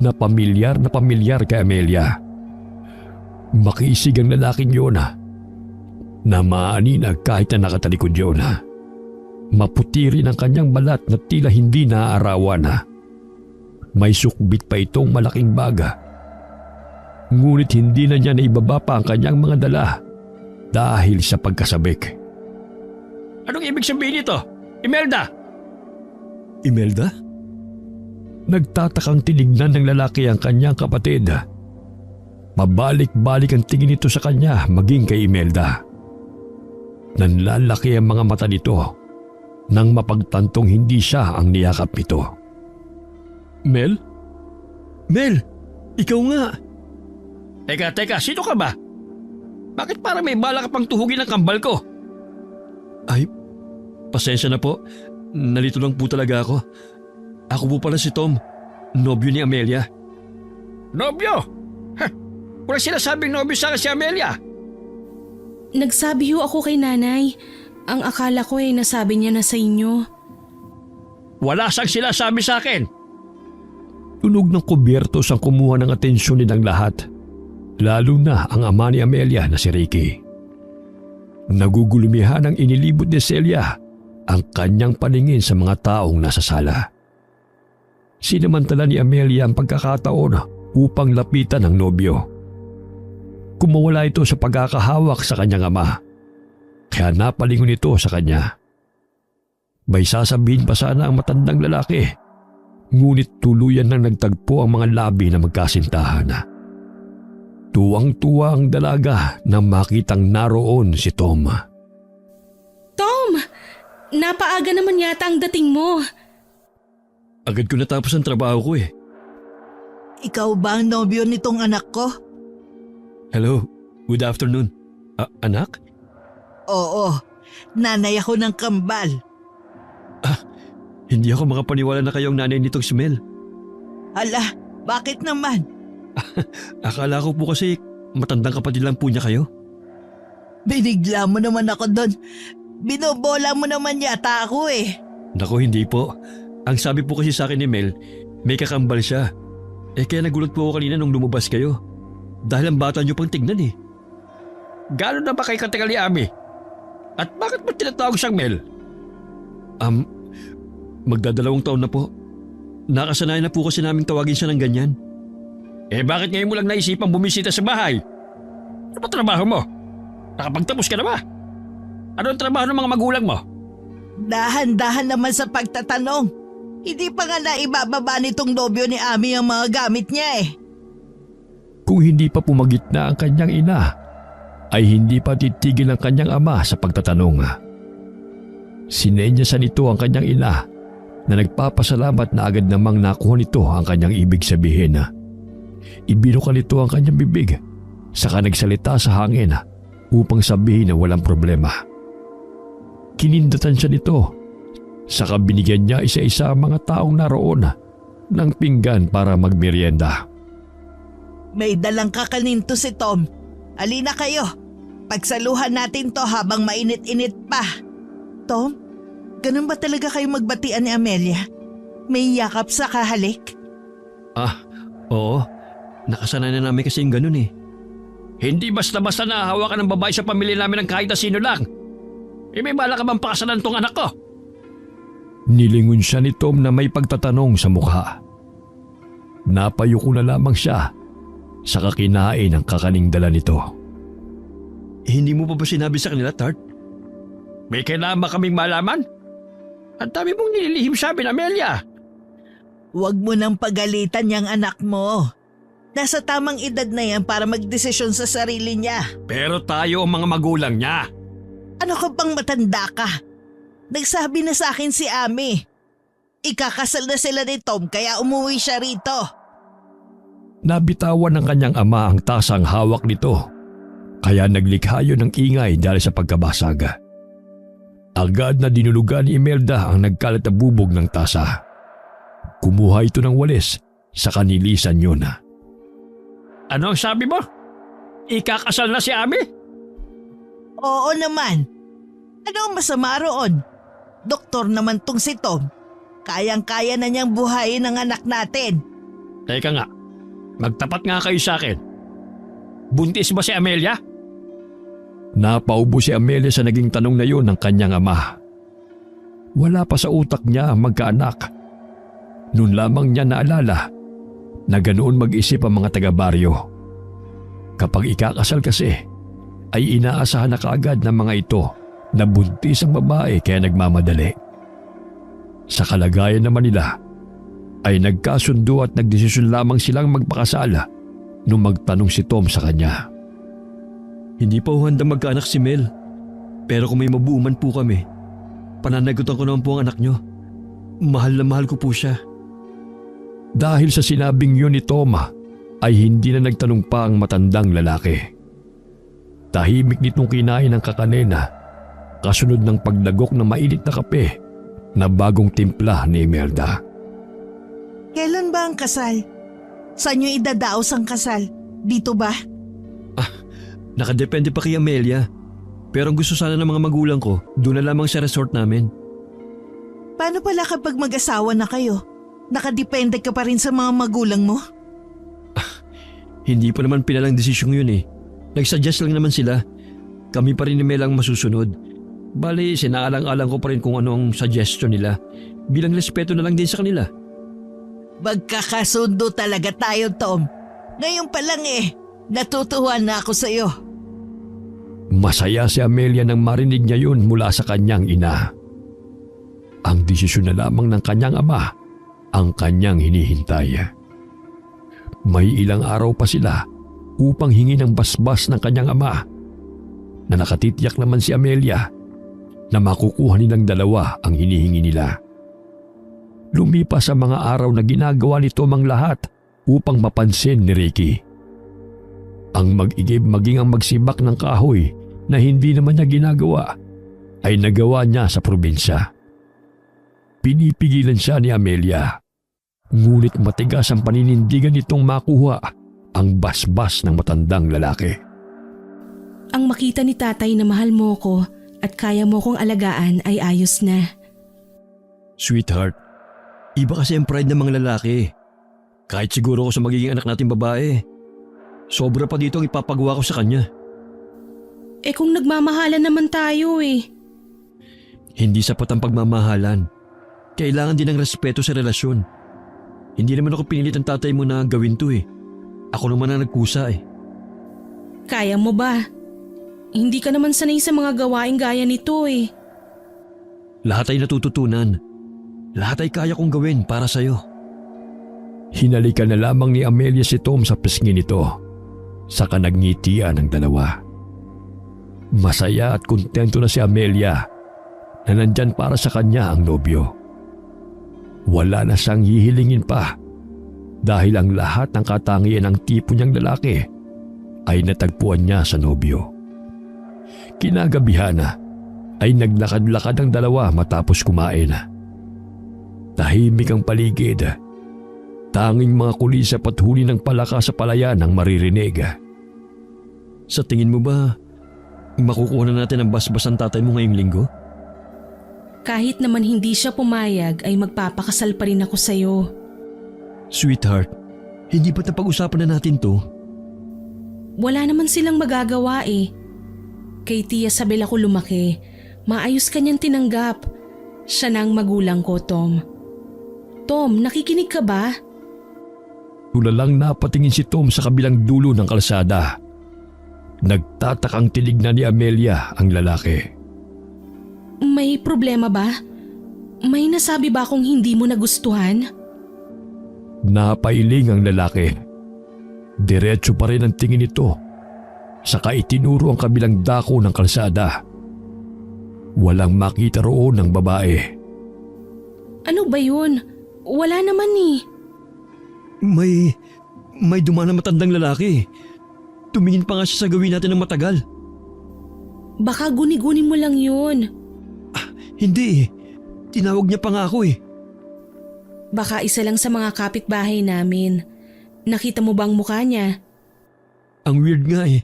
Speaker 2: na pamilyar kay Amelia. Makisig ang lalaking yun na maaninag kahit na nakatalikod yun. Maputi rin ang kanyang balat na tila hindi naaarawan. May sukbit pa itong malaking baga. Ngunit hindi na niya naibaba pa ang kanyang mga dala dahil sa pagkasabik.
Speaker 4: Anong ibig sabihin nito? Imelda!
Speaker 2: Imelda? Nagtatakang tinignan ng lalaki ang kanyang kapatid. Pabalik-balik ang tingin nito sa kanya maging kay Imelda. Nanlalaki ang mga mata nito nang mapagtantong hindi siya ang niyakap nito.
Speaker 4: Mel? Mel! Ikaw nga! Teka, sino ka ba? Bakit parang may bala ka pang tuhugin ang kambal ko?
Speaker 2: Ay, pasensya na po. Nalito lang po talaga ako. Ako po pala si Tom, nobyo ni Amelia.
Speaker 4: Nobyo? Wala sinasabing nobyo sa akin si Amelia.
Speaker 3: Nagsabi ho ako kay nanay. Ang akala ko ay nasabi niya na sa inyo.
Speaker 4: Wala siyang sinasabi sa akin.
Speaker 2: Tunog ng kubyertos ang kumuha ng atensyon nilang lahat, lalo na ang ama ni Amelia na si Ricky. Nagugulumihan ang inilibot ni Celia ang kanyang paningin sa mga taong nasa sala. Sinamantala ni Amelia ang pagkakataon upang lapitan ang nobyo. Kumawala ito sa pagkakahawak sa kanyang ama, kaya napalingon ito sa kanya. May sasabihin pa sana ang matandang lalaki, ngunit tuluyan nang nagtagpo ang mga labi na magkasintahan. Tuwang-tuwa ang dalaga na makitang naroon si Tom.
Speaker 3: Tom! Napaaga naman yata ang dating mo.
Speaker 2: Agad ko natapos ang trabaho ko eh.
Speaker 1: Ikaw ba ang nobyo nitong anak ko?
Speaker 2: Hello, good afternoon. Anak?
Speaker 1: Oo, nanay ako ng kambal.
Speaker 2: Hindi ako makapaniwala na kayong nanay nitong si Mel.
Speaker 1: Hala, bakit naman?
Speaker 2: Akala ko po kasi matandang kapatid lang po niya kayo.
Speaker 1: Binigla mo naman ako doon. Binobola mo naman yata ako eh.
Speaker 2: Naku, hindi po. Ang sabi po kasi sa akin ni Mel, may kakambal siya. Kaya nagulat po ako kanina nung lumabas kayo. Dahil ang bata niyo pang tignan eh.
Speaker 4: Gano'n na ba kay katagal ni Ami? At bakit mo tinatawag siyang Mel?
Speaker 2: Magdadalawang taon na po. Nakasanayan na po kasi naming tawagin siya ng ganyan.
Speaker 4: Bakit ngayon mo lang naisipang bumisita sa bahay? Ano ba trabaho mo? Nakapagtapos ka na ba? Ano ang trabaho ng mga magulang mo?
Speaker 1: Dahan-dahan naman sa pagtatanong. Hindi pa nga naibababa nitong nobyo ni Ami ang mga gamit niya eh.
Speaker 2: Kung hindi pa pumagitna ang kanyang ina, ay hindi pa titigil ang kanyang ama sa pagtatanong. Sinenyasan nito ang kanyang ina na nagpapasalamat na agad namang nakuha nito ang kanyang ibig sabihin. Ibinuka nito ang kanyang bibig, saka nagsalita sa hangin upang sabihin na walang problema. Kinindatan siya nito, saka binigyan niya isa-isa ang mga taong naroon ng pinggan para magmerienda.
Speaker 1: May dalang kakanin to si Tom. Alina kayo, pagsaluhan natin to habang mainit-init pa. Tom, ganun ba talaga kayo magbatian ni Amelia? May yakap sa kahalik?
Speaker 4: Oo, nakasanay na namin kasi yung ganun eh.
Speaker 2: Hindi basta-basta nahahawakan ng babae sa pamilya namin ng kahit na sino lang. May bala ka bang pakasalan tong anak ko? Nilingon siya ni Tom na may pagtatanong sa mukha. Napayuko na lamang siya sa kakinain ng kakaning dala nito.
Speaker 4: Hindi mo pa ba sinabi sa kanila, Tart?
Speaker 2: May kailangan kaming malaman? Ang dami mong nililihim sa amin, Amelia.
Speaker 1: Huwag mo nang pagalitan yung anak mo. Nasa tamang edad na yan para magdesisyon sa sarili niya.
Speaker 2: Pero tayo ang mga magulang niya.
Speaker 1: Ano ka bang matanda ka? Nagsabi na sa akin si Ami. Ikakasal na sila ni Tom kaya umuwi siya rito.
Speaker 2: Nabitawan ng kanyang ama ang tasang hawak nito. Kaya naglikha yun ng ingay dahil sa pagkabasag. Agad na dinulugan ni Imelda ang nagkalat na bubog ng tasa. Kumuha ito ng walis sa kanilisan yun. Ano ang sabi mo? Ikakasal na si Ami?
Speaker 1: Oo naman. Ano ang masama roon? Doktor naman tong si Tom. Kayang-kaya na niyang buhayin ang anak natin.
Speaker 2: Teka nga, magtapat nga kayo sa akin. Buntis ba si Amelia? Napaubo si Amelia sa naging tanong na yun ng kanyang ama. Wala pa sa utak niya ang magkaanak. Noon lamang niya naalala na ganoon mag-isip ang mga taga-baryo. Kapag ikakasal kasi, ay inaasahan na kaagad ng mga ito na buntis ang babae kaya nagmamadali. Sa kalagayan naman nila, ay nagkasundo at nagdesisyon lamang silang magpakasal nung magtanong si Tom sa kanya.
Speaker 4: Hindi pa handang magkaanak si Mel. Pero kung may mabuuman po kami, pananagutan ko naman po ang anak nyo. Mahal na mahal ko po siya.
Speaker 2: Dahil sa sinabing yun ni Tom, ay hindi na nagtanong pa ang matandang lalaki. Tahimik nitong kinain ng kakanena, kasunod ng paglagok ng mainit na kape na bagong timpla ni Imelda.
Speaker 1: Kailan ba ang kasal? Saan niyo idadaos ang kasal? Dito ba?
Speaker 4: Nakadepende pa kay Amelia. Pero ang gusto sana ng mga magulang ko, doon na lamang sa resort namin.
Speaker 1: Paano pala kapag mag-asawa na kayo? Nakadepende ka pa rin sa mga magulang mo?
Speaker 4: Hindi pa naman pinalang desisyon yun eh. Nagsuggest lang naman sila. Kami pa rin ni Mel ang masusunod. Bali, sinaalang-alang ko pa rin kung ano ang suggestion nila. Bilang respeto na lang din sa kanila.
Speaker 1: Magkakasundo talaga tayo, Tom. Ngayon pa lang natutuwa na ako sa'yo.
Speaker 2: Masaya si Amelia nang marinig niya yun mula sa kanyang ina. Ang desisyon na lamang ng kanyang ama ang kanyang hinihintay. May ilang araw pa sila upang hingi ng basbas ng kanyang ama na nakatitiyak naman si Amelia na makukuha nilang dalawa ang hinihingi nila. Lumipas ang mga araw na ginagawa nito ang lahat upang mapansin ni Ricky. Ang mag-igib maging ang magsibak ng kahoy na hindi naman niya ginagawa ay nagawa niya sa probinsya. Pinipigilan siya ni Amelia. Ngunit matigas ang paninindigan nitong makuha ang basbas ng matandang lalaki.
Speaker 3: Ang makita ni tatay na mahal mo ko at kaya mo kong alagaan ay ayos na.
Speaker 4: Sweetheart, iba kasi ang pride ng mga lalaki. Kahit siguro ko sa magiging anak natin babae, sobra pa dito ang ipapagawa ko sa kanya.
Speaker 3: Eh kung nagmamahalan naman tayo
Speaker 4: Hindi sapat ang pagmamahalan. Kailangan din ng respeto sa relasyon. Hindi naman ako pinilit ng tatay mo na gawin to Ako naman ang nagkusa
Speaker 3: Kaya mo ba? Hindi ka naman sanay sa mga gawaing gaya nito
Speaker 4: Lahat ay natututunan. Lahat ay kaya kong gawin para sa'yo.
Speaker 2: Hinalikan na lamang ni Amelia si Tom sa pisngi nito. Saka nagngitian ng dalawa. Masaya at kontento na si Amelia na nandyan para sa kanya ang nobyo. Wala na siyang hihilingin pa dahil ang lahat ng katangian ng tipo niyang lalaki ay natagpuan niya sa nobyo. Kinagabihan ay naglakad-lakad ang dalawa matapos kumain. Tahimik ang paligid. Tanging mga kulisap at huni ng palaka sa palayan ang maririnig.
Speaker 4: Sa tingin mo ba, makukuha na natin ang basbas ng tatay mo ngayong linggo?
Speaker 3: Kahit naman hindi siya pumayag ay magpapakasal pa rin ako sa'yo.
Speaker 4: Sweetheart, Hindi ba't napag-usapan na natin to?
Speaker 3: Wala naman silang magagawa eh. Kay Tia Sabel ako lumaki. Maayos kanyang tinanggap. Siya na ang magulang ko, Tom. Tom, nakikinig ka ba?
Speaker 2: Tulalang napatingin si Tom sa kabilang dulo ng kalsada. Nagtatakang tinignan ni Amelia ang lalaki.
Speaker 3: May problema ba? May nasabi ba akong hindi mo nagustuhan?
Speaker 2: Napailing ang lalaki. Diretso pa rin ang tingin nito. Saka itinuro ang kabilang dako ng kalsada. Walang makita roon ng babae.
Speaker 3: Ano ba yun? Wala naman eh.
Speaker 4: May dumaan na matandang lalaki. Tumingin pa nga siya sa gawin natin ng matagal.
Speaker 3: Baka guni-guni mo lang yun.
Speaker 4: Hindi eh. Tinawag niya pa nga ako eh.
Speaker 3: Baka isa lang sa mga kapitbahay namin. Nakita mo bang mukha niya?
Speaker 4: Ang weird nga eh.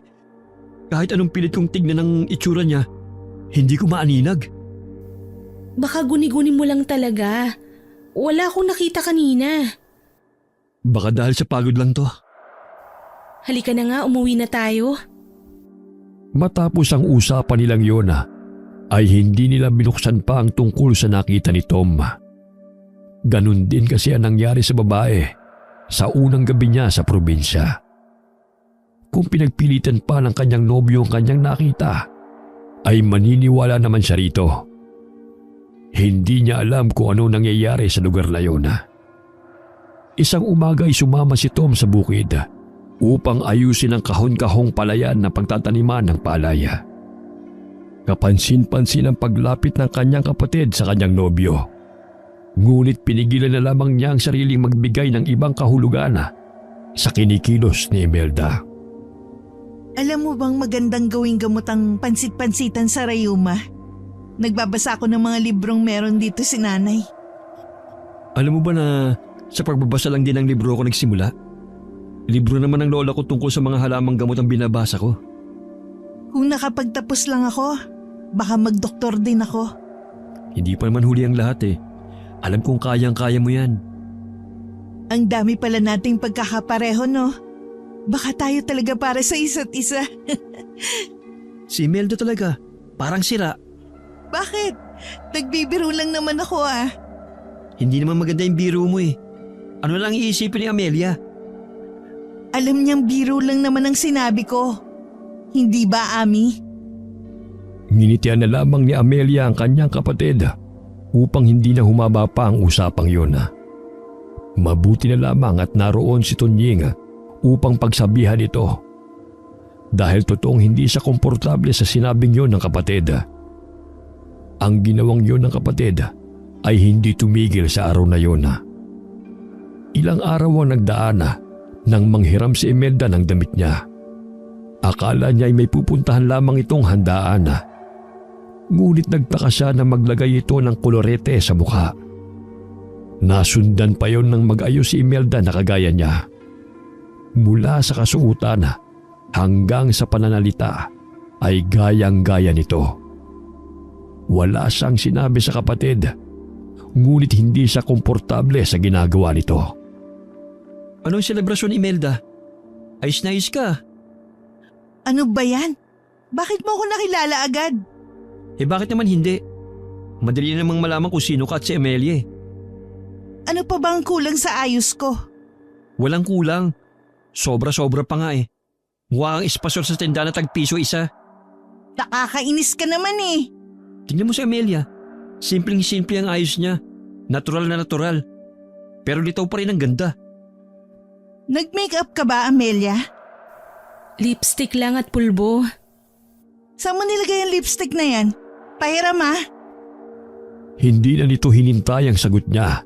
Speaker 4: Kahit anong pilit kong tignan ng itsura niya, hindi ko maaninag.
Speaker 3: Baka guni-guni mo lang talaga. Wala akong nakita kanina.
Speaker 4: Baka dahil sa pagod lang to.
Speaker 3: Halika na nga, umuwi na tayo.
Speaker 2: Matapos ang usapan nilang yun, ay hindi nila binuksan pa ang tungkol sa nakita ni Tom. Ganun din kasi ang nangyari sa babae sa unang gabi niya sa probinsya. Kung pinagpilitan pa ng kanyang nobyo ang kanyang nakita, ay maniniwala naman siya rito. Hindi niya alam kung ano nangyayari sa lugar na yun. Isang umaga ay sumama si Tom sa bukid upang ayusin ang kahon-kahong palayan na pagtataniman ng palaya. Kapansin-pansin ang paglapit ng kanyang kapatid sa kanyang nobyo. Ngunit pinigilan na lamang niya ang sariling magbigay ng ibang kahulugan sa kinikilos ni Imelda.
Speaker 1: Alam mo bang magandang gawing gamot ang pansit-pansitan sa rayuma? Nagbabasa ako ng mga librong meron dito si nanay.
Speaker 4: Alam mo ba na sa pagbabasa lang din ng libro ako nagsimula? Libro naman ng lola ko tungkol sa mga halamang gamot ang binabasa ko.
Speaker 1: Kung nakapagtapos lang ako, baka magdoktor din ako.
Speaker 4: Hindi pa naman huli ang lahat eh. Alam kong kayang-kaya mo yan.
Speaker 1: Ang dami pala nating pagkakapareho, no? Baka tayo talaga para sa isa't isa.
Speaker 4: Si Imelda talaga, parang sira.
Speaker 1: Bakit? Nagbibiro lang naman ako ah.
Speaker 4: Hindi naman maganda yung biro mo eh. Ano lang iisipin ni Amelia?
Speaker 1: Alam niyang biro lang naman ang sinabi ko. Hindi ba, Ami?
Speaker 2: Nginitian na lamang ni Amelia ang kanyang kapatid upang hindi na humaba pa ang usapang yun. Mabuti na lamang at naroon si Tunying upang pagsabihan ito. Dahil totoong hindi siya komportable sa sinabing yun ng kapatid. Ang ginawang yun ng kapatid ay hindi tumigil sa araw na yun. Ilang araw ang nagdaan nang manghiram si Imelda ng damit niya. Akala niya ay may pupuntahan lamang itong handaan. Ngunit nagtaka siya na maglagay ito ng kolorete sa mukha. Nasundan pa yon ng mag-ayos si Imelda na kagaya niya. Mula sa kasuutan hanggang sa pananalita ay gayang-gaya nito. Wala siyang sinabi sa kapatid, ngunit hindi siya komportable sa ginagawa nito.
Speaker 4: Anong selebrasyon, Imelda? Ayos na ayos ka.
Speaker 1: Ano ba yan? Bakit mo ako nakilala agad?
Speaker 4: Eh bakit naman hindi? Madali namang malaman kung sino ka at si Amelia eh.
Speaker 1: Ano pa bang kulang sa ayos ko?
Speaker 4: Walang kulang. Sobra-sobra pa nga eh. Mukha kang espasyon sa tindahan na tag-piso isa.
Speaker 1: Nakakainis ka naman eh.
Speaker 4: Tingnan mo si Amelia. Simpleng-simple ang ayos niya. Natural na natural. Pero litaw pa rin ang ganda.
Speaker 1: Nag-makeup ka ba, Amelia?
Speaker 3: Lipstick lang at pulbo.
Speaker 1: Saan mo nilagay ang lipstick na yan? Pahiram ah.
Speaker 2: Hindi na nito hinintay ang sagot niya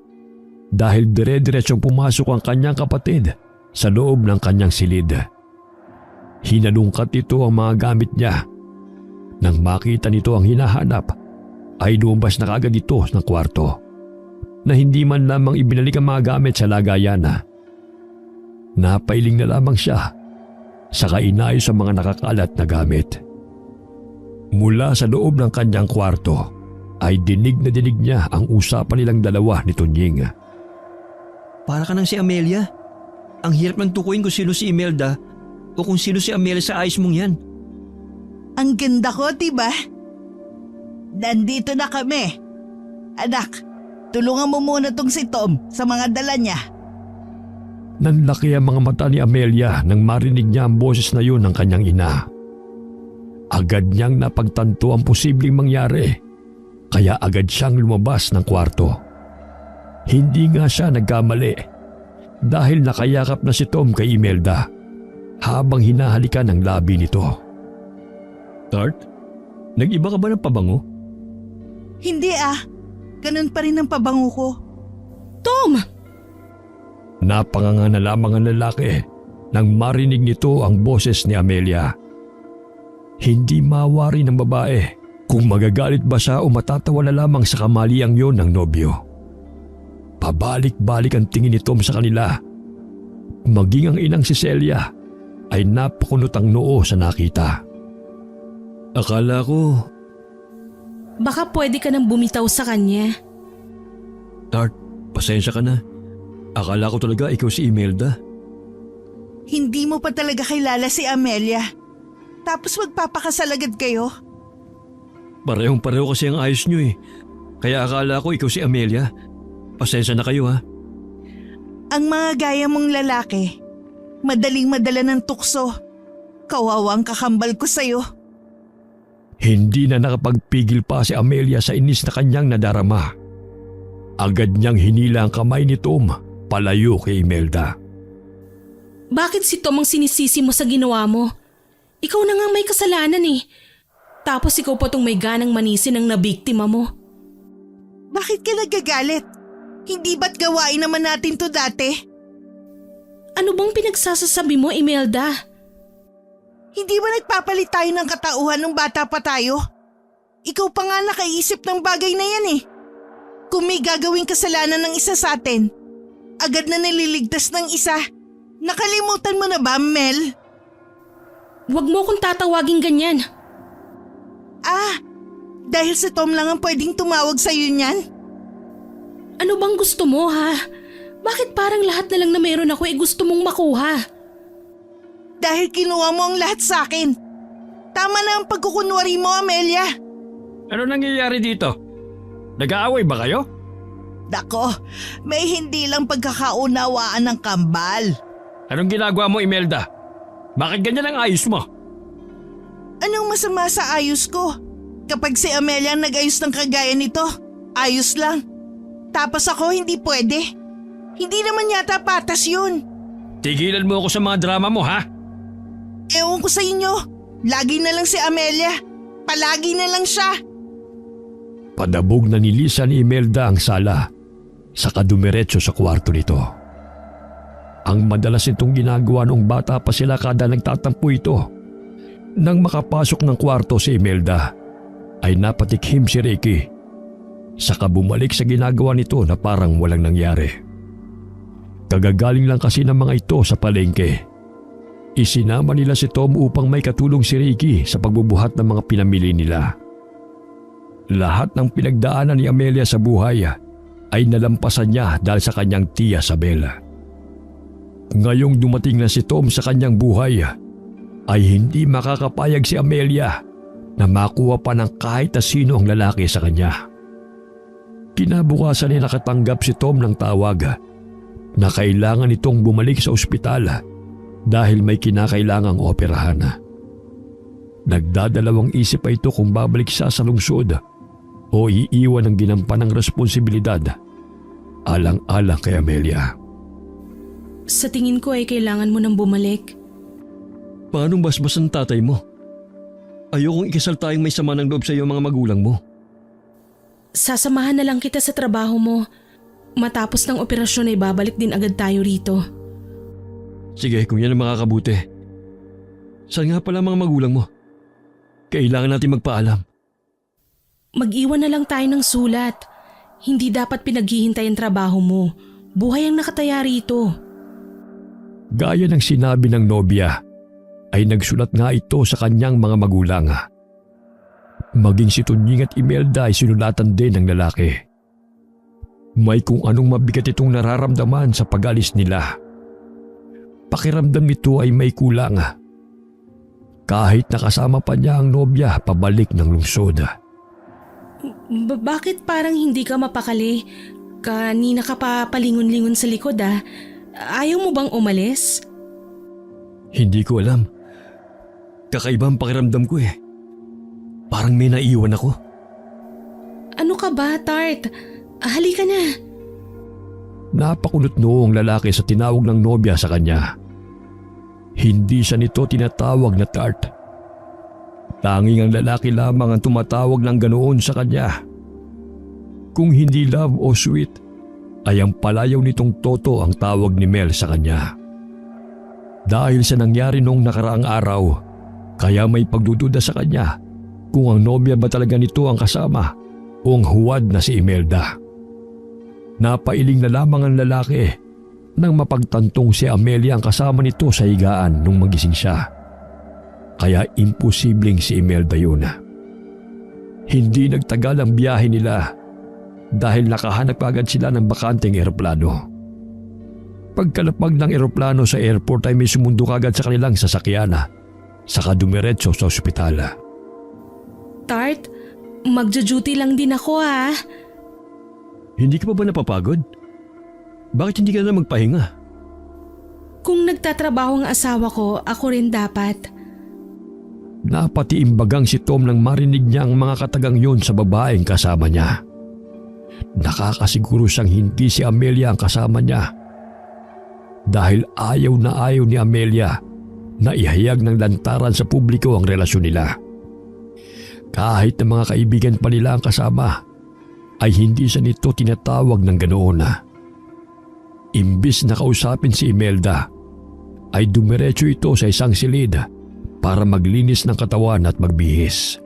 Speaker 2: dahil dire-diretsong pumasok ang kanyang kapatid sa loob ng kanyang silid. Hinalungkat ito ang mga gamit niya. Nang makita nito ang hinahanap, ay lumabas na kaagad ito ng kwarto na hindi man lamang ibinalik ang mga gamit sa lagayan. Napailing na lamang siya saka inayos ang mga nakakalat na gamit. Mula sa loob ng kanyang kwarto ay dinig na dinig niya ang usapan nilang dalawa ni Tunying.
Speaker 4: Para ka nang si Amelia. Ang hirap ng tukuyin kung sino si Imelda o kung sino si Amelia sa ayos mong yan.
Speaker 1: Ang ganda ko, diba? Nandito na kami. Anak, tulungan mo muna tong si Tom sa mga dala niya.
Speaker 2: Nanlaki ang mga mata ni Amelia nang marinig niya ang boses na yun ng kanyang ina. Agad niyang napagtanto ang posibleng mangyari, kaya agad siyang lumabas ng kwarto. Hindi nga siya nagkamali dahil nakayakap na si Tom kay Imelda habang hinahalikan ang labi nito. Tart, nag-iba ka ba ng pabango?
Speaker 1: Hindi ganun pa rin ang pabango ko.
Speaker 3: Tom!
Speaker 2: Napanganga na lamang ang lalaki nang marinig nito ang boses ni Amelia. Hindi mawari ng babae kung magagalit ba siya o matatawa na lamang sa kamaliang yon ng nobyo. Pabalik-balik ang tingin ni Tom sa kanila. Maging ang inang si Celia ay napakunot ang noo sa nakita. Akala ko,
Speaker 3: Baka pwede ka nang bumitaw sa kanya.
Speaker 2: Tart, pasensya ka na. Akala ko talaga ikaw si Imelda.
Speaker 1: Hindi mo pa talaga kilala si Amelia. Tapos magpapakasal agad kayo?
Speaker 2: Parehong-pareho kasi ang ayos nyo eh. Kaya akala ko ikaw si Amelia. Pasensya na kayo ha.
Speaker 1: Ang mga gaya mong lalaki, madaling madala ng tukso. Kawawa ang kakambal ko sa'yo.
Speaker 2: Hindi na nakapagpigil pa si Amelia sa inis na kanyang nadarama. Agad niyang hinila ang kamay ni Tom palayo kay Imelda.
Speaker 3: Bakit si Tom ang sinisisi mo sa ginawa mo? Ikaw na nga may kasalanan eh. Tapos ikaw pa tong may ganang manisin ang nabiktima mo.
Speaker 1: Bakit ka nagagalit? Hindi ba't gawain naman natin to dati?
Speaker 3: Ano bang pinagsasasabi mo, Imelda?
Speaker 1: Hindi ba nagpapalit tayo ng katauhan nung bata pa tayo? Ikaw pa nga nakaisip ng bagay na yan eh. Kung may gagawing kasalanan ng isa sa atin, agad na nililigtas ng isa. Nakalimutan mo na ba, Mel?
Speaker 3: Huwag mo kong tatawagin ganyan.
Speaker 1: Dahil si Tom lang ang pwedeng tumawag sa'yo niyan?
Speaker 3: Ano bang gusto mo ha? Bakit parang lahat na lang na meron ako gusto mong makuha?
Speaker 1: Dahil kinuha mo ang lahat sa akin. Tama na ang pagkukunwari mo, Amelia.
Speaker 2: Ano nangyayari dito? Nag-aaway ba kayo?
Speaker 1: Dako, may hindi lang pagkakaunawaan ng kambal.
Speaker 2: Anong ginagawa mo, Imelda? Bakit ganyan ang ayos mo?
Speaker 1: Anong masama sa ayos ko? Kapag si Amelia ang nag-ayos ng kagaya nito, ayos lang. Tapos ako hindi pwede. Hindi naman yata patas yun.
Speaker 2: Tigilan mo ako sa mga drama mo, ha?
Speaker 1: Ewan ko sa inyo, lagi na lang si Amelia. Palagi na lang siya.
Speaker 2: Padabog na nilisan ni Imelda ang sala, saka dumiretso sa kwarto nito. Ang madalas nitong ginagawa noong bata pa sila kada nagtatampo ito. Nang makapasok ng kwarto si Imelda, ay napatikhim si Ricky. Saka bumalik sa ginagawa nito na parang walang nangyari. Kagagaling lang kasi ng mga ito sa palengke. Isinama nila si Tom upang may katulong si Ricky sa pagbubuhat ng mga pinamili nila. Lahat ng pinagdaanan ni Amelia sa buhay ay nalampasan niya dahil sa kanyang tiya Sabel. Ngayong dumating na si Tom sa kanyang buhay, ay hindi makakapayag si Amelia na makuha pa ng kahit na sino ang lalaki sa kanya. Kinabukasan ay nakatanggap si Tom ng tawag na kailangan itong bumalik sa ospital dahil may kinakailangang operahan. Nagdadalawang isip pa ito kung babalik siya sa lungsod o iiwan ang ginampanang responsibilidad alang-alang kay Amelia.
Speaker 3: Sa tingin ko ay kailangan mo nang bumalik.
Speaker 2: Paano basbas ang tatay mo? Ayokong ikasal tayong may sama ng loob sa iyo mga magulang mo.
Speaker 3: Sasamahan na lang kita sa trabaho mo. Matapos ng operasyon ay babalik din agad tayo rito.
Speaker 2: Sige, kung yan ang makakabuti. Saan nga pala mga magulang mo? Kailangan natin magpaalam.
Speaker 3: Mag-iwan na lang tayo ng sulat. Hindi dapat pinaghihintay ang trabaho mo. Buhay ang nakataya rito.
Speaker 2: Gaya ng sinabi ng nobya, ay nagsulat nga ito sa kanyang mga magulang. Maging si Tunying at Imelda ay sinulatan din ng lalaki. May kung anong mabigat itong nararamdaman sa pag-alis nila. pakiramdam nito ay may kulang. Kahit nakasama pa niya ang nobya pabalik ng lungsod.
Speaker 3: Bakit parang hindi ka mapakali? Kanina ka pa palingon-lingon sa likod ah. Ayaw mo bang umalis?
Speaker 2: Hindi ko alam. Kakaibang pakiramdam ko eh. Parang may naiwan ako.
Speaker 3: Ano ka ba, Tart? Halika na.
Speaker 2: Napakunot noong lalaki sa tinawag ng nobya sa kanya. Hindi siya nito tinatawag na Tart. Tanging ang lalaki lamang ang tumatawag ng ganoon sa kanya. Kung hindi love o sweet, ay ang palayaw nitong Toto ang tawag ni Mel sa kanya. Dahil sa nangyari noong nakaraang araw, kaya may pagdududa sa kanya kung ang nobya ba talaga nito ang kasama o ang huwad na si Imelda. Napailing na lamang ang lalaki nang mapagtantong si Amelia ang kasama nito sa higaan nung magising siya. Kaya imposibleng si Imelda yun. Hindi nagtagal ang biyahe nila dahil nakahanap agad sila ng bakanteng eroplano. Pagkalapag ng eroplano sa airport ay may sumundo kagad sa kanilang sasakyan saka dumiretso sa ospital.
Speaker 3: Tart, magja-duty lang din ako ah.
Speaker 2: Hindi ka pa ba napapagod? Bakit hindi ka na magpahinga?
Speaker 3: Kung nagtatrabaho ang asawa ko, ako rin dapat.
Speaker 2: Napatiimbagang si Tom nang marinig niya ang mga katagang yun sa babaeng kasama niya. Nakakasiguro siyang hindi si Amelia ang kasama niya. Dahil ayaw ni Amelia na ihayag ng lantaran sa publiko ang relasyon nila. Kahit na mga kaibigan pa nila ang kasama, ay hindi siya nito tinatawag ng ganoon. Imbis na kausapin si Imelda, ay dumiretso ito sa isang silid para maglinis ng katawan at magbihis.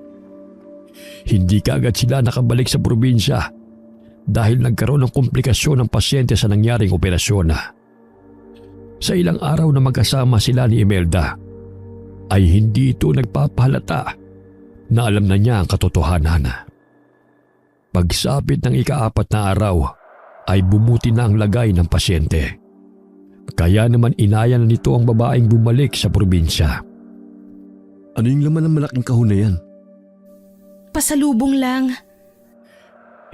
Speaker 2: Hindi kaagad sila nakabalik sa probinsya dahil nagkaroon ng komplikasyon ng pasyente sa nangyaring operasyon. Sa ilang araw na magkasama sila ni Imelda, ay hindi ito nagpapahalata na alam na niya ang katotohanan. Pagsapit ng ika-4 na araw, ay bumuti na ang lagay ng pasyente. Kaya naman inaya na nito ang babaeng bumalik sa probinsya. Ano yung laman ng malaking kahon na yan?
Speaker 3: Pasalubong lang.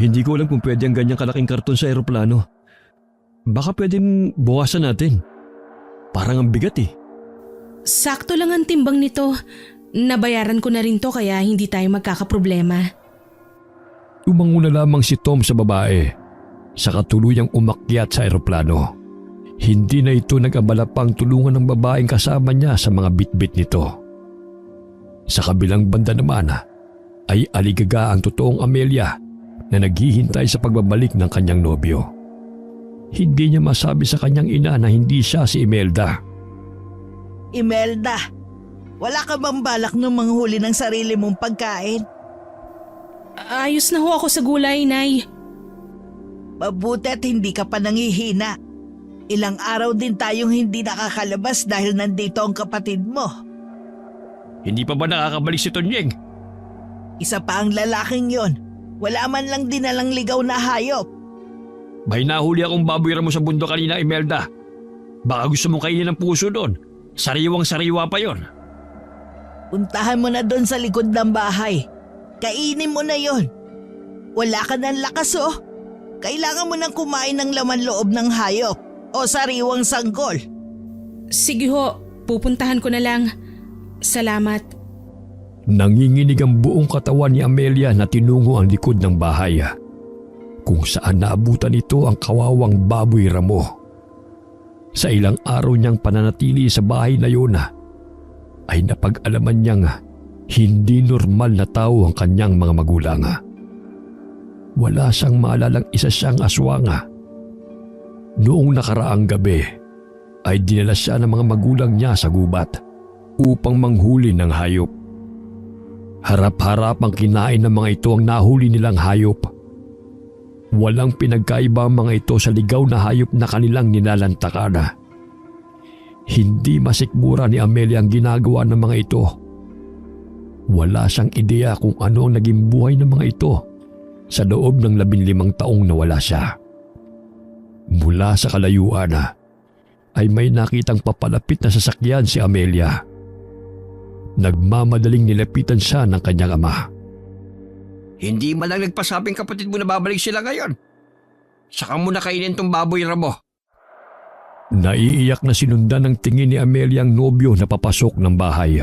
Speaker 2: Hindi ko alam kung pwede ang ganyang kalaking karton sa eroplano. Baka pwedeng buwasan natin. Parang ang bigat eh.
Speaker 3: Sakto lang ang timbang nito. Nabayaran ko na rin to kaya hindi tayo magkakaproblema.
Speaker 2: Umanguna lamang si Tom sa babae sa katuluyang umakyat sa eroplano. Hindi na ito nag-abala pang tulungan ng babaeng kasama niya sa mga bitbit nito. Sa kabilang banda naman ay aligaga ang totoong Amelia na naghihintay sa pagbabalik ng kanyang nobyo. Hindi niya masabi sa kanyang ina na hindi siya si Imelda.
Speaker 1: Imelda, wala ka bang balak na manghuli ng sarili mong pagkain?
Speaker 3: Ayos na ho ako sa gulay, Nay.
Speaker 1: Mabuti at hindi ka pa nangihina. Ilang araw din tayong hindi nakakalabas dahil nandito ang kapatid mo.
Speaker 2: Hindi pa ba nakakabalik si Tonyeng?
Speaker 1: Isa pa ang lalaking yon. Wala man lang dinalang ligaw na hayop.
Speaker 2: May nahuli akong baboy ramo sa bundok kanina, Imelda. Baka gusto mong kainin ng puso doon. Sariwang-sariwa pa yon.
Speaker 1: Puntahan mo na doon sa likod ng bahay. Kainin mo na yon. Wala ka ng lakas oh. Kailangan mo nang kumain ng laman loob ng hayop o sariwang sanggol.
Speaker 3: Sige ho, pupuntahan ko na lang. Salamat.
Speaker 2: Nanginginig ang buong katawan ni Amelia na tinungo ang likod ng bahay. Kung saan naabutan ito ang kawawang baboy ramo. Sa ilang araw niyang pananatili sa bahay na yun, ay napag-alaman niyang hindi normal na tao ang kanyang mga magulang. Wala siyang maalalang isa siyang aswang. Noong nakaraang gabi ay dinala siya ng mga magulang niya sa gubat upang manghuli ng hayop. Harap-harap ang kinain ng mga ito ang nahuli nilang hayop. Walang pinagkaiba ang mga ito sa ligaw na hayop na kanilang nilalantakan. Hindi masikmura ni Amelia ang ginagawa ng mga ito. Wala siyang ideya kung ano ang naging buhay ng mga ito sa loob ng 15 taong nawala siya. Mula sa kalayuan, ay may nakitang papalapit na sasakyan si Amelia. Nagmamadaling nilapitan siya ng kanyang ama.
Speaker 4: Hindi man lang nagpasabing kapatid mo na babalik sila ngayon. Saka mo na kainin tong baboy ramo.
Speaker 2: Naiiyak na sinundan ng tingin ni Amelia ang nobyo na papasok ng bahay.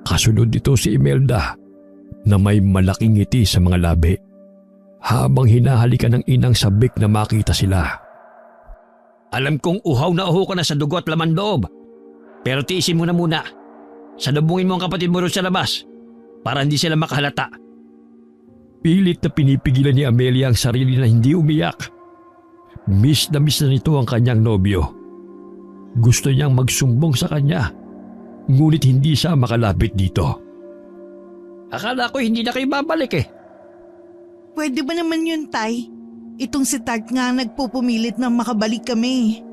Speaker 2: Kasunod dito si Imelda na may malaking ngiti sa mga labi habang hinahalikan ng inang sabik na makita sila.
Speaker 4: Alam kong uhaw na uho ka na sa dugo at laman loob. Pero tiisin mo na muna. Salubungin mo ang kapatid mo ron sa labas para hindi sila makahalata.
Speaker 2: Pilit na pinipigilan ni Amelia ang sarili na hindi umiyak. Miss na nito ang kanyang nobyo. Gusto niyang magsumbong sa kanya, ngunit hindi siya makalapit dito.
Speaker 4: Akala ko hindi na kayo babalik eh.
Speaker 1: Pwede ba naman yun, Tay? Itong si Tart nga nagpupumilit na makabalik kami.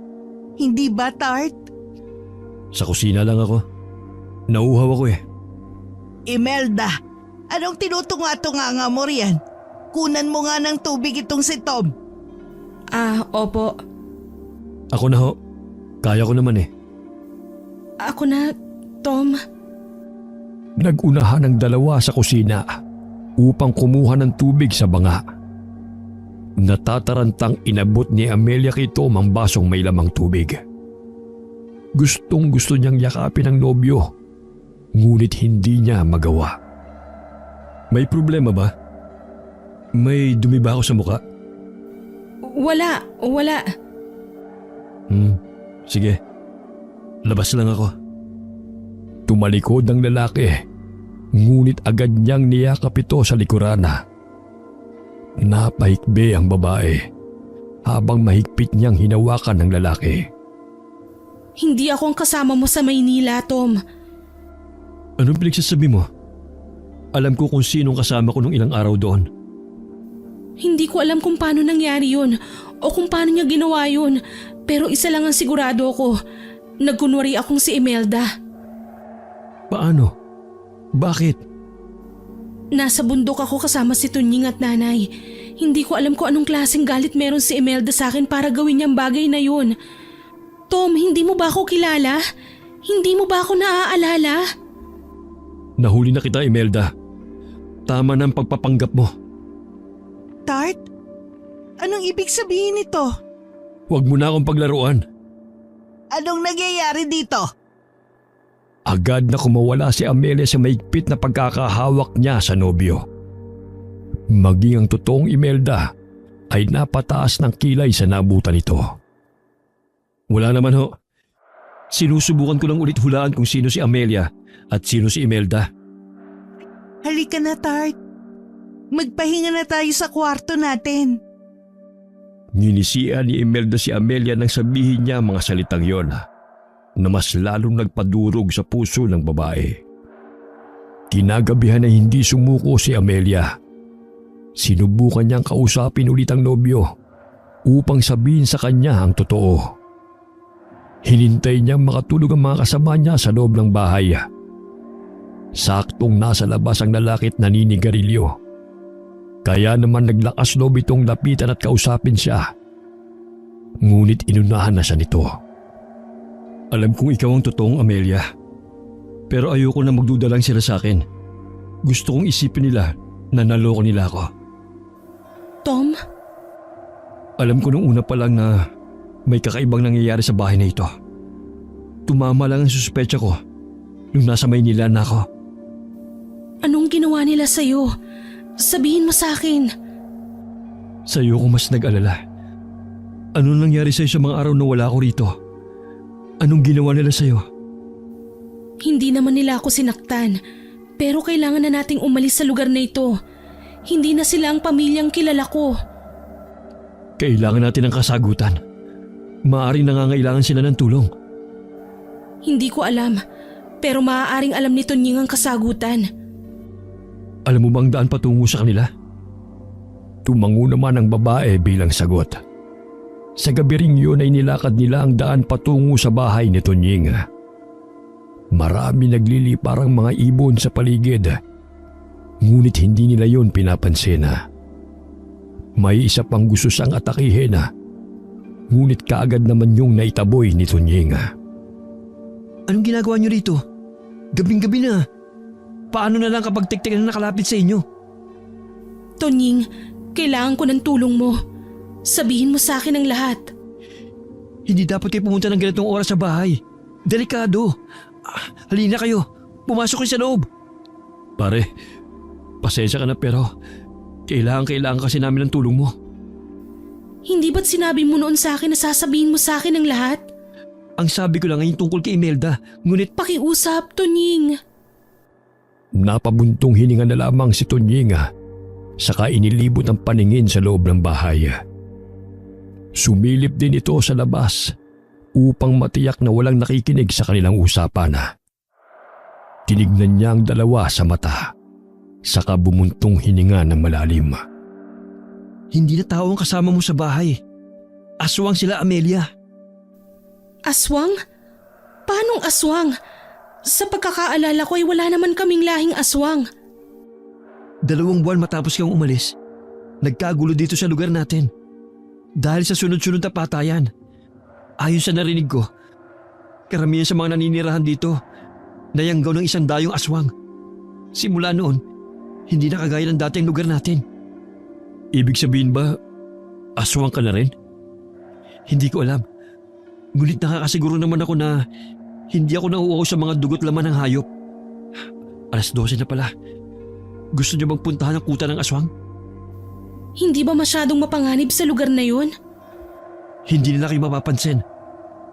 Speaker 1: Hindi ba, Tart?
Speaker 2: Sa kusina lang ako. Nauuhaw ako eh.
Speaker 1: Imelda, anong tinutunga-tunga mo riyan? Kunan mo nga ng tubig itong si Tom.
Speaker 3: Opo.
Speaker 2: Ako na ho. Kaya ko naman eh.
Speaker 3: Ako na, Tom.
Speaker 2: Nag-unahan ang dalawa sa kusina upang kumuha ng tubig sa banga. Natatarantang inabot ni Amelia kay Tom ang basong may lamang tubig. Gustong gusto niyang yakapin ang nobyo, ngunit hindi niya magawa. May problema ba? May dumi ba ako sa muka?
Speaker 3: Wala.
Speaker 2: Sige. Labas lang ako. Tumalikod ang lalaki, ngunit agad niyang niyakap ito sa likuran. Napahikbi ang babae habang mahigpit niyang hinawakan ng lalaki.
Speaker 3: Hindi ako ang kasama mo sa Maynila, Tom.
Speaker 2: Anong pinagsasabi mo? Alam ko kung sinong kasama ko nung ilang araw doon.
Speaker 3: Hindi ko alam kung paano nangyari yun o kung paano niya ginawa yun. Pero isa lang ang sigurado ko. Nagkunwari akong si Imelda.
Speaker 2: Paano? Bakit?
Speaker 3: Nasa bundok ako kasama si Tunying at nanay. Hindi ko alam kung anong klaseng galit meron si Imelda sa akin para gawin niyang bagay na yun. Tom, hindi mo ba ako kilala? Hindi mo ba ako naaalala?
Speaker 2: Nahuli na kita, Imelda. Tama na ang pagpapanggap mo.
Speaker 1: Tart? Anong ibig sabihin nito?
Speaker 2: Huwag mo na akong paglaruan.
Speaker 1: Anong nangyayari dito?
Speaker 2: Agad na kumawala si Amelia sa mahigpit na pagkakahawak niya sa nobyo. Maging ang totoong Imelda ay napataas ng kilay sa nabutan nito. Wala naman ho. Sinusubukan ko lang ulit hulaan kung sino si Amelia at sino si Imelda.
Speaker 1: Halika na, Tart. Magpahinga na tayo sa kwarto natin.
Speaker 2: Nginisian ni Imelda si Amelia nang sabihin niya ang mga salitang yon na mas lalong nagpadurog sa puso ng babae. Kinagabihan na hindi sumuko si Amelia. Sinubukan niyang kausapin ulit ang nobyo upang sabihin sa kanya ang totoo. Hinintay niyang makatulog ang mga kasama niya sa loob ng bahay. Saktong nasa labas ang lalaki at naninigarilyo. Kaya naman naglakas loob itong lapitan at kausapin siya. Ngunit inunahan na siya nito. Alam kong ikaw ang totoong Amelia. Pero ayoko na magduda lang sila sa akin. Gusto kong isipin nila na naloko nila ako.
Speaker 3: Tom?
Speaker 2: Alam ko nung una pa lang na may kakaibang nangyayari sa bahay na ito. Tumama lang ang suspecha ko nung nasa Maynila na ako.
Speaker 3: Anong ginawa nila sa'yo? Sabihin mo sa akin.
Speaker 2: Sa'yo ko mas nag-alala. Ano nangyari sa'yo sa mga araw na wala ako rito? Anong ginawa nila sa'yo?
Speaker 3: Hindi naman nila ako sinaktan. Pero kailangan na nating umalis sa lugar na ito. Hindi na sila ang pamilyang kilala ko.
Speaker 2: Kailangan natin ng kasagutan. Maaaring nangangailangan sila ng tulong.
Speaker 3: Hindi ko alam. Pero maaaring alam ni Tunying ang kasagutan.
Speaker 2: Alam mo bang daan patungo sa kanila? Tumango naman ang babae bilang sagot. Sa gabi ring yun ay nilakad nila ang daan patungo sa bahay ni Tunying. Marami nagliliparang mga ibon sa paligid. Ngunit hindi nila yun pinapansin. May isa pang gusto siyang atakihin. Ngunit kaagad naman yung naitaboy ni Tunying.
Speaker 4: Anong ginagawa niyo rito? Gabing-gabi na. Paano na lang kapag tik-tik na nakalapit sa inyo?
Speaker 3: Tonying, kailangan ko ng tulong mo. Sabihin mo sa akin ang lahat.
Speaker 4: Hindi dapat kayo pumunta ng ganitong oras sa bahay. Delikado. Halina kayo. Pumasok kayo sa loob.
Speaker 2: Pare, pasensya ka na pero kailangan kasi namin ng tulong mo.
Speaker 3: Hindi ba't sinabi mo noon sa akin na sasabihin mo sa akin ang lahat?
Speaker 4: Ang sabi ko lang ay tungkol kay Imelda. Ngunit
Speaker 3: Pakiusap, Tonying.
Speaker 2: Napabuntong hininga na lamang si Tunying saka inilibot ang paningin sa loob ng bahay. Sumilip din ito sa labas upang matiyak na walang nakikinig sa kanilang usapan. Tinignan niya ang dalawa sa mata saka bumuntong hininga ng malalim.
Speaker 4: hindi na tao ang kasama mo sa bahay. Aswang sila, Amelia.
Speaker 3: Aswang? Paanong aswang? Sa pagkakaalala ko ay wala naman kaming lahing aswang.
Speaker 4: 2 buwan matapos kang umalis, nagkagulo dito sa lugar natin. Dahil sa sunod-sunod na patayan. Ayon sa narinig ko, karamihan sa mga naninirahan dito, nayanggaw ng 100 aswang. Simula noon, hindi na kagaya ng dating lugar natin.
Speaker 2: Ibig sabihin ba, aswang ka na rin?
Speaker 4: Hindi ko alam. Ngunit nakakasiguro naman ako na hindi ako nauuaw sa mga dugot laman ng hayop. 12:00 na pala. Gusto niyo bang puntahan ang kuta ng aswang?
Speaker 3: Hindi ba masyadong mapanganib sa lugar na yun?
Speaker 4: Hindi nila kayo mapapansin.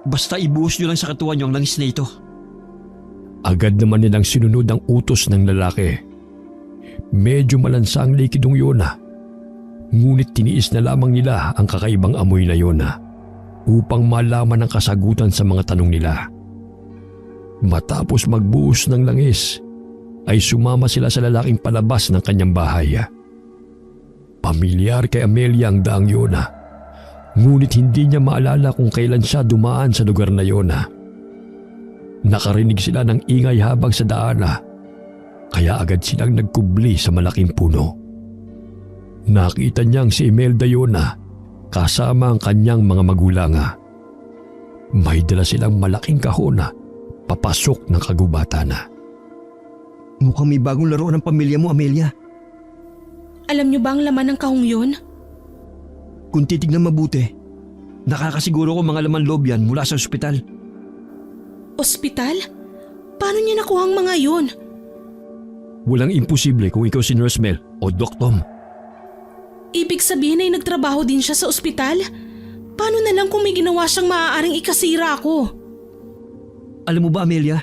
Speaker 4: Basta ibuhos niyo lang sa katawan niyo ang langis na ito.
Speaker 2: Agad naman nilang sinunod ang utos ng lalaki. Medyo malansa ang likidong yun ngunit tiniis na lamang nila ang kakaibang amoy na yun upang malaman ang kasagutan sa mga tanong nila. Matapos magbuhos ng langis, ay sumama sila sa lalaking palabas ng kanyang bahay. Pamilyar kay Amelia ang daang yun ngunit hindi niya maalala kung kailan siya dumaan sa lugar na yun. Nakarinig sila ng ingay habang sa daan kaya agad silang nagkubli sa malaking puno. Nakita niyang si Imelda yun kasama ang kanyang mga magulang. May dala silang malaking kahon papasok ng kagubatan.
Speaker 4: Mukhang may bagong laro ng pamilya mo, Amelia.
Speaker 3: Alam niyo ba ang laman ng kahong yun?
Speaker 4: Kung titignan mabuti, nakakasiguro ko mga laman loob yan mula sa ospital.
Speaker 3: Ospital? Paano niya nakuha ang mga yun?
Speaker 2: Walang imposible kung ikaw si Nurse Mel o Doc Tom.
Speaker 3: Ibig sabihin ay nagtrabaho din siya sa ospital? Paano na lang kung may ginawa siyang maaaring ikasira ako?
Speaker 4: Alam mo ba, Amelia?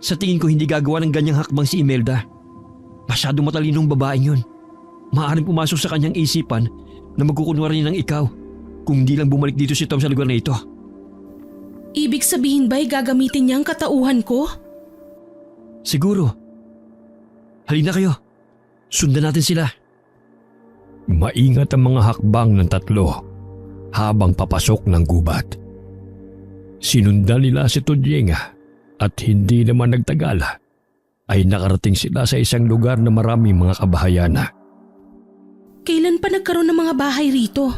Speaker 4: Sa tingin ko hindi gagawa ng ganyang hakbang si Imelda. Masyadong matalinong babaeng yun. Maaaring pumasok sa kanyang isipan na magkukunwari ng ikaw kung hindi lang bumalik dito si Tom sa lugar na ito.
Speaker 3: Ibig sabihin ba'y gagamitin niya ang katauhan ko?
Speaker 4: Siguro. Halina kayo. Sundan natin sila.
Speaker 2: Maingat ang mga hakbang ng tatlo habang papasok ng gubat. Sinundan nila si Tunying at hindi naman nagtagal ay nakarating sila sa isang lugar na maraming mga kabahayan.
Speaker 3: Kailan pa nagkaroon ng mga bahay rito?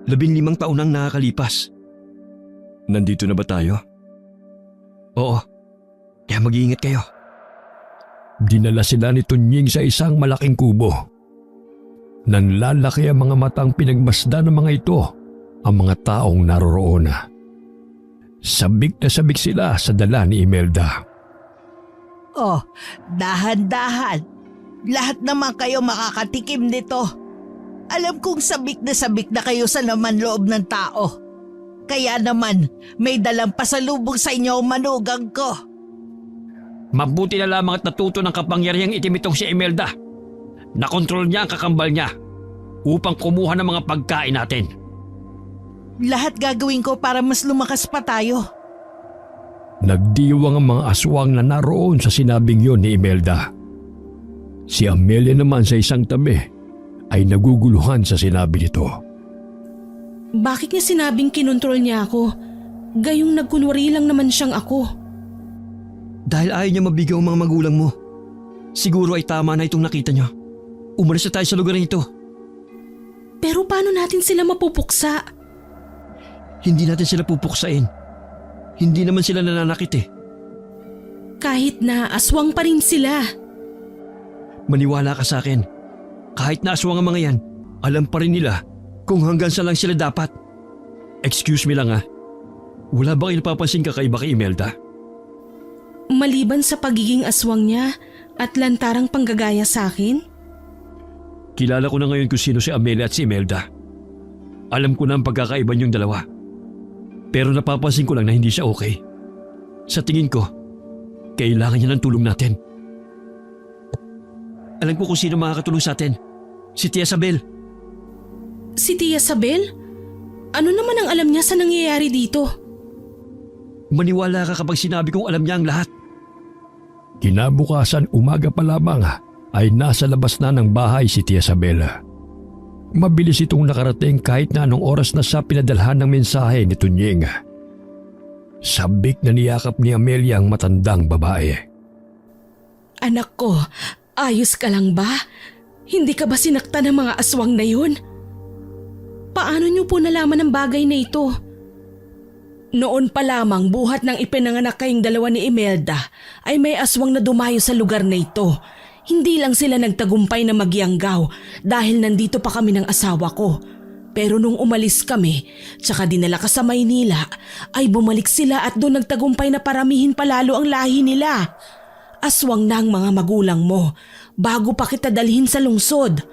Speaker 4: 15 taon nang nakakalipas.
Speaker 2: Nandito na ba tayo?
Speaker 4: Oo. Kaya mag-iingat kayo.
Speaker 2: Dinala sila ni Tunying sa isang malaking kubo. Nanlalaki ang mga matang pinagmasdan ng mga ito ang mga taong naroroon. Sabik na sabik sila sa dala ni Imelda.
Speaker 1: Oh, dahan-dahan. Lahat naman kayo makakatikim nito. Alam kong sabik na kayo sa laman loob ng tao. Kaya naman, may dalang pasalubong sa inyo ang manugang ko.
Speaker 4: Mabuti na lamang at natuto ng kapangyarihang itim itong si Imelda. Nakontrol niya ang kakambal niya upang kumuha ng mga pagkain natin.
Speaker 1: Lahat gagawin ko para mas lumakas pa tayo.
Speaker 2: Nagdiwang ang mga aswang na naroon sa sinabing yon ni Imelda. Si Amelia naman sa isang tabi ay naguguluhan sa sinabi nito.
Speaker 3: Bakit niya sinabing kinontrol niya ako? Gayong nagkunwari lang naman siyang ako.
Speaker 4: Dahil ayaw niya mabigaw ang mga magulang mo. Siguro ay tama na itong nakita niyo. Umalis na tayo sa lugar na ito.
Speaker 3: Pero paano natin sila mapupuksa?
Speaker 4: Hindi natin sila pupuksain. Hindi naman sila nananakit eh.
Speaker 3: Kahit na aswang pa rin sila.
Speaker 4: Maniwala ka sa akin. Kahit na aswang ang mga yan, alam pa rin nila kung hanggang saan lang sila dapat. Excuse me lang ha. Wala bang napapansin kakaiba kay Imelda?
Speaker 3: Maliban sa pagiging aswang niya at lantarang panggagaya sa akin?
Speaker 2: Kilala ko na ngayon kung sino si Amelia at si Imelda. Alam ko na ang pagkakaiba niyong dalawa. Pero napapansin ko lang na hindi siya okay. Sa tingin ko, kailangan niya ng tulong natin.
Speaker 4: Alam ko kung sino makakatulong sa atin. Si Tia Sabel.
Speaker 3: Si Tia Sabel? Ano naman ang alam niya sa nangyayari dito?
Speaker 4: Maniwala ka kapag sinabi kong alam niya ang lahat.
Speaker 2: Kinabukasan umaga pa lamang ay nasa labas na ng bahay si Tia Sabel. Mabilis itong nakarating kahit na anong oras na siya pinadalhan ng mensahe ni Tunying. Sabik na niyakap ni Amelia ang matandang babae.
Speaker 3: Anak ko, ayos ka lang ba? Hindi ka ba sinaktan ng mga aswang na yun? Paano niyo po nalaman ang bagay na ito? Noon pa lamang buhat ng ipinanganak kayong dalawa ni Imelda ay may aswang na dumayo sa lugar na ito. Hindi lang sila nagtagumpay na magyanggaw dahil nandito pa kami ng asawa ko. Pero nung umalis kami, tsaka dinala ka sa Maynila, ay bumalik sila at doon nagtagumpay na paramihin palalo ang lahi nila. Aswang na ang mga magulang mo bago pa kita dalhin sa lungsod.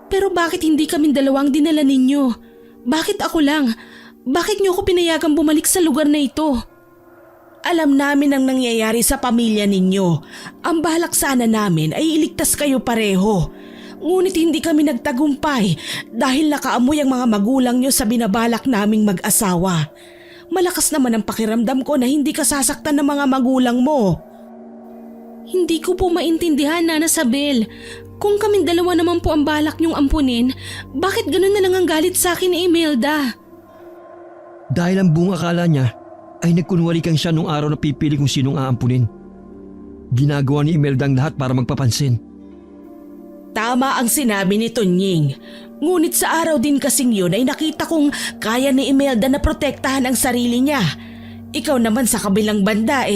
Speaker 3: Pero bakit hindi kaming dalawang dinala ninyo? Bakit ako lang? Bakit niyo ako pinayagang bumalik sa lugar na ito? Alam namin ang nangyayari sa pamilya ninyo. Ang balak sana namin ay iligtas kayo pareho. Ngunit hindi kami nagtagumpay dahil nakaamoy ang mga magulang niyo sa binabalak naming mag-asawa. Malakas naman ang pakiramdam ko na hindi ka sasaktan ng mga magulang mo. Hindi ko po maintindihan, Nana Sabel. Kung kaming dalawa naman po ang balak niyong ampunin, bakit ganun na lang ang galit sa akin ni Imelda?
Speaker 4: Dahil ang buong akala niya ay nagkunwari kang siya nung araw na pipili kung sinong aampunin. Ginagawa ni Imelda ang lahat para magpapansin.
Speaker 3: Tama ang sinabi ni Tunying. Ngunit sa araw din kasing yun ay nakita kong kaya ni Imelda na protektahan ang sarili niya. Ikaw naman sa kabilang banda